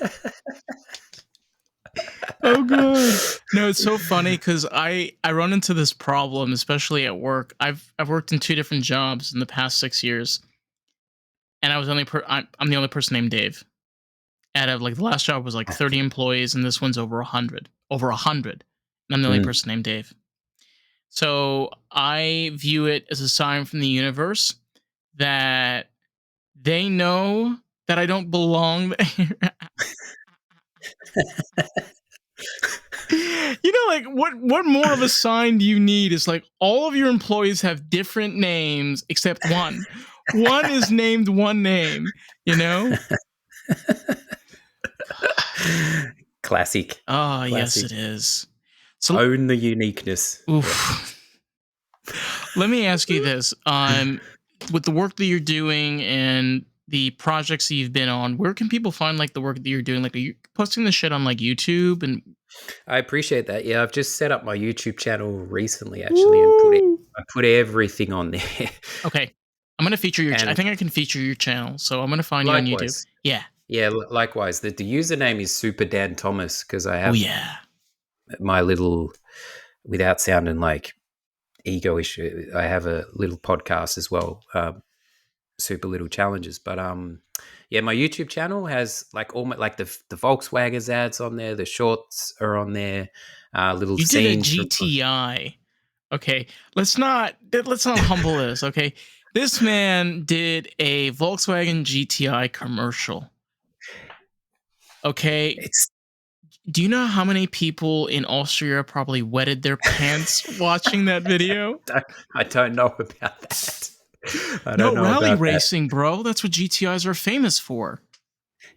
Oh god. No, it's so funny because I run into this problem, especially at work. I've worked in 2 different jobs in the past 6 years, and I'm the only person named Dave. Out of, like, the last job was like 30 employees, and this one's over 100. Over 100. And I'm the only Mm. person named Dave. So I view it as a sign from the universe that they know that I don't belong there. Like, what more of a sign do you need? Is like all of your employees have different names except one. One is named one name, you know? Classic. Oh, yes, Classic. it is. So, Own the uniqueness. Yeah. oof. Let me ask you this. With the work that you're doing and the projects that you've been on, where can people find like the work that you're doing? Like, are you posting the shit on like YouTube and I appreciate that. Yeah, I've just set up my YouTube channel recently, actually, and Woo! I put everything on there. Okay. I'm gonna feature your. I And think I can feature your channel, so I'm gonna find you on YouTube. likewise, Yeah. yeah, likewise. The username is Super Dan Thomas because I Oh have yeah. my little, without sounding like ego issue, I have a little podcast as well, Super Little Challenges. But yeah, my YouTube channel has like all my like the Volkswagen ads on there, the shorts are on there, little You did a scenes from. GTI. Okay. Let's not humble this. Okay. This man did a Volkswagen GTI commercial. Okay. It's Do you know how many people in Austria probably wetted their pants watching that video? I don't know about that. I don't No, know rally about that. racing, bro. That's what GTIs are famous for.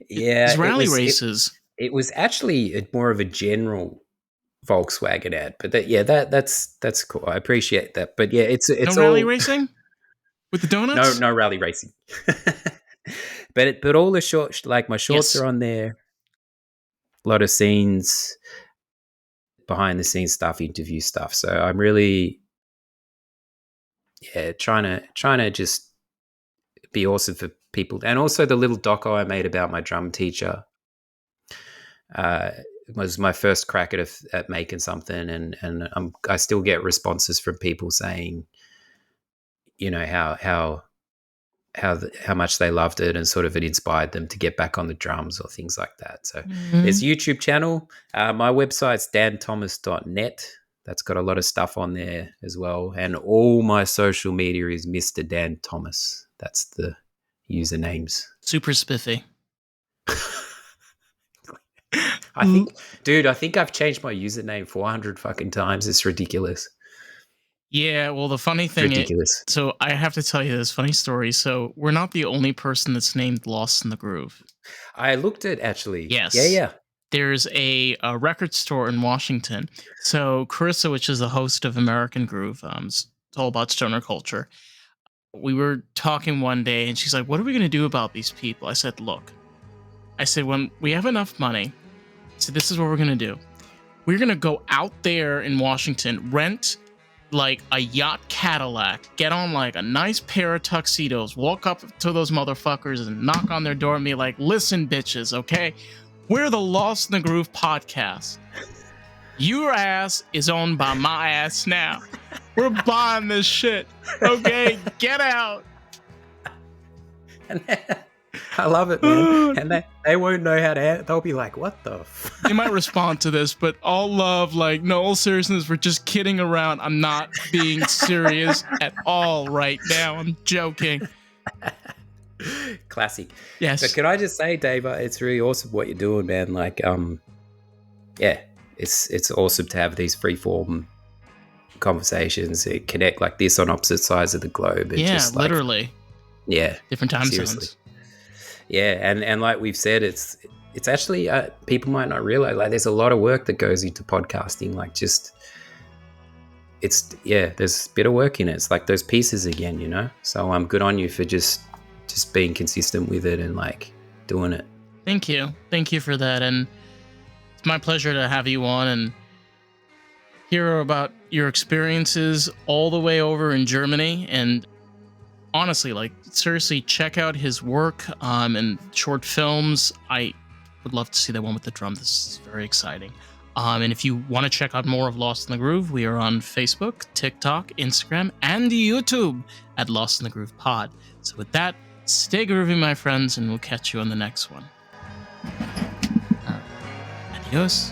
Yeah, Is rally races. it was actually more of a general Volkswagen ad, but that's cool. I appreciate that. But yeah, No it's rally all racing with the no donuts? no rally racing. But all the shorts, like my shorts Yes. are on there. A lot of scenes, behind the scenes stuff, interview stuff. So I'm really, yeah, trying to just be awesome for people. And also the little doco I made about my drum teacher uh, was my first crack at making something, and I still get responses from people saying, how much they loved it and sort of it inspired them to get back on the drums or things like that. So there's Mhm. YouTube channel. My website's danthomas.net. That's got a lot of stuff on there as well. And all my social media is Mr. Dan Thomas. That's the usernames. Super spiffy. I think, dude, I've changed my username 400 fucking times. It's ridiculous. Yeah, well, the funny It's thing is, ridiculous. so I have to tell you this funny story. So we're not the only person that's named Lost in the Groove. I looked at actually. Yeah, Yes. yeah. There's a record store in Washington. So Carissa, which is the host of American Groove, it's all about stoner culture. We were talking one day, and she's like, "What are we going to do about these people?" I said, "Look," I said, "when we have enough money, I said, this is what we're going to do. We're going to go out there in Washington, rent like a yacht Cadillac, get on like a nice pair of tuxedos, walk up to those motherfuckers and knock on their door and be like, listen, bitches, okay? We're the Lost in the Groove podcast. Your ass is owned by my ass now. We're buying this shit. Okay, get out. And I love it, man. And they won't know how to. They'll be like, "What the?" They might respond to this, but all love, like, no, all seriousness, we're just kidding around. I'm not being serious at all right now. I'm joking. Classic. Yes. But can I just say, Dave, it's really awesome what you're doing, man. Like, yeah, it's awesome to have these freeform conversations, connect like this on opposite sides of the globe. Yeah, just like, literally. Yeah, different time seriously. zones. Yeah, and like we've said, it's actually people might not realize, like, there's a lot of work that goes into podcasting. Like, just there's a bit of work in it. It's like those pieces again, you know. So I'm good on you for just being consistent with it and like doing it. Thank you for that, and it's my pleasure to have you on and hear about your experiences all the way over in Germany. And honestly, like, seriously, check out his work and short films. I would love to see the one with the drum. This is very exciting. And if you want to check out more of Lost in the Groove, we are on Facebook, TikTok, Instagram, and YouTube at Lost in the Groove Pod. So with that, stay groovy, my friends, and we'll catch you on the next one. Adios.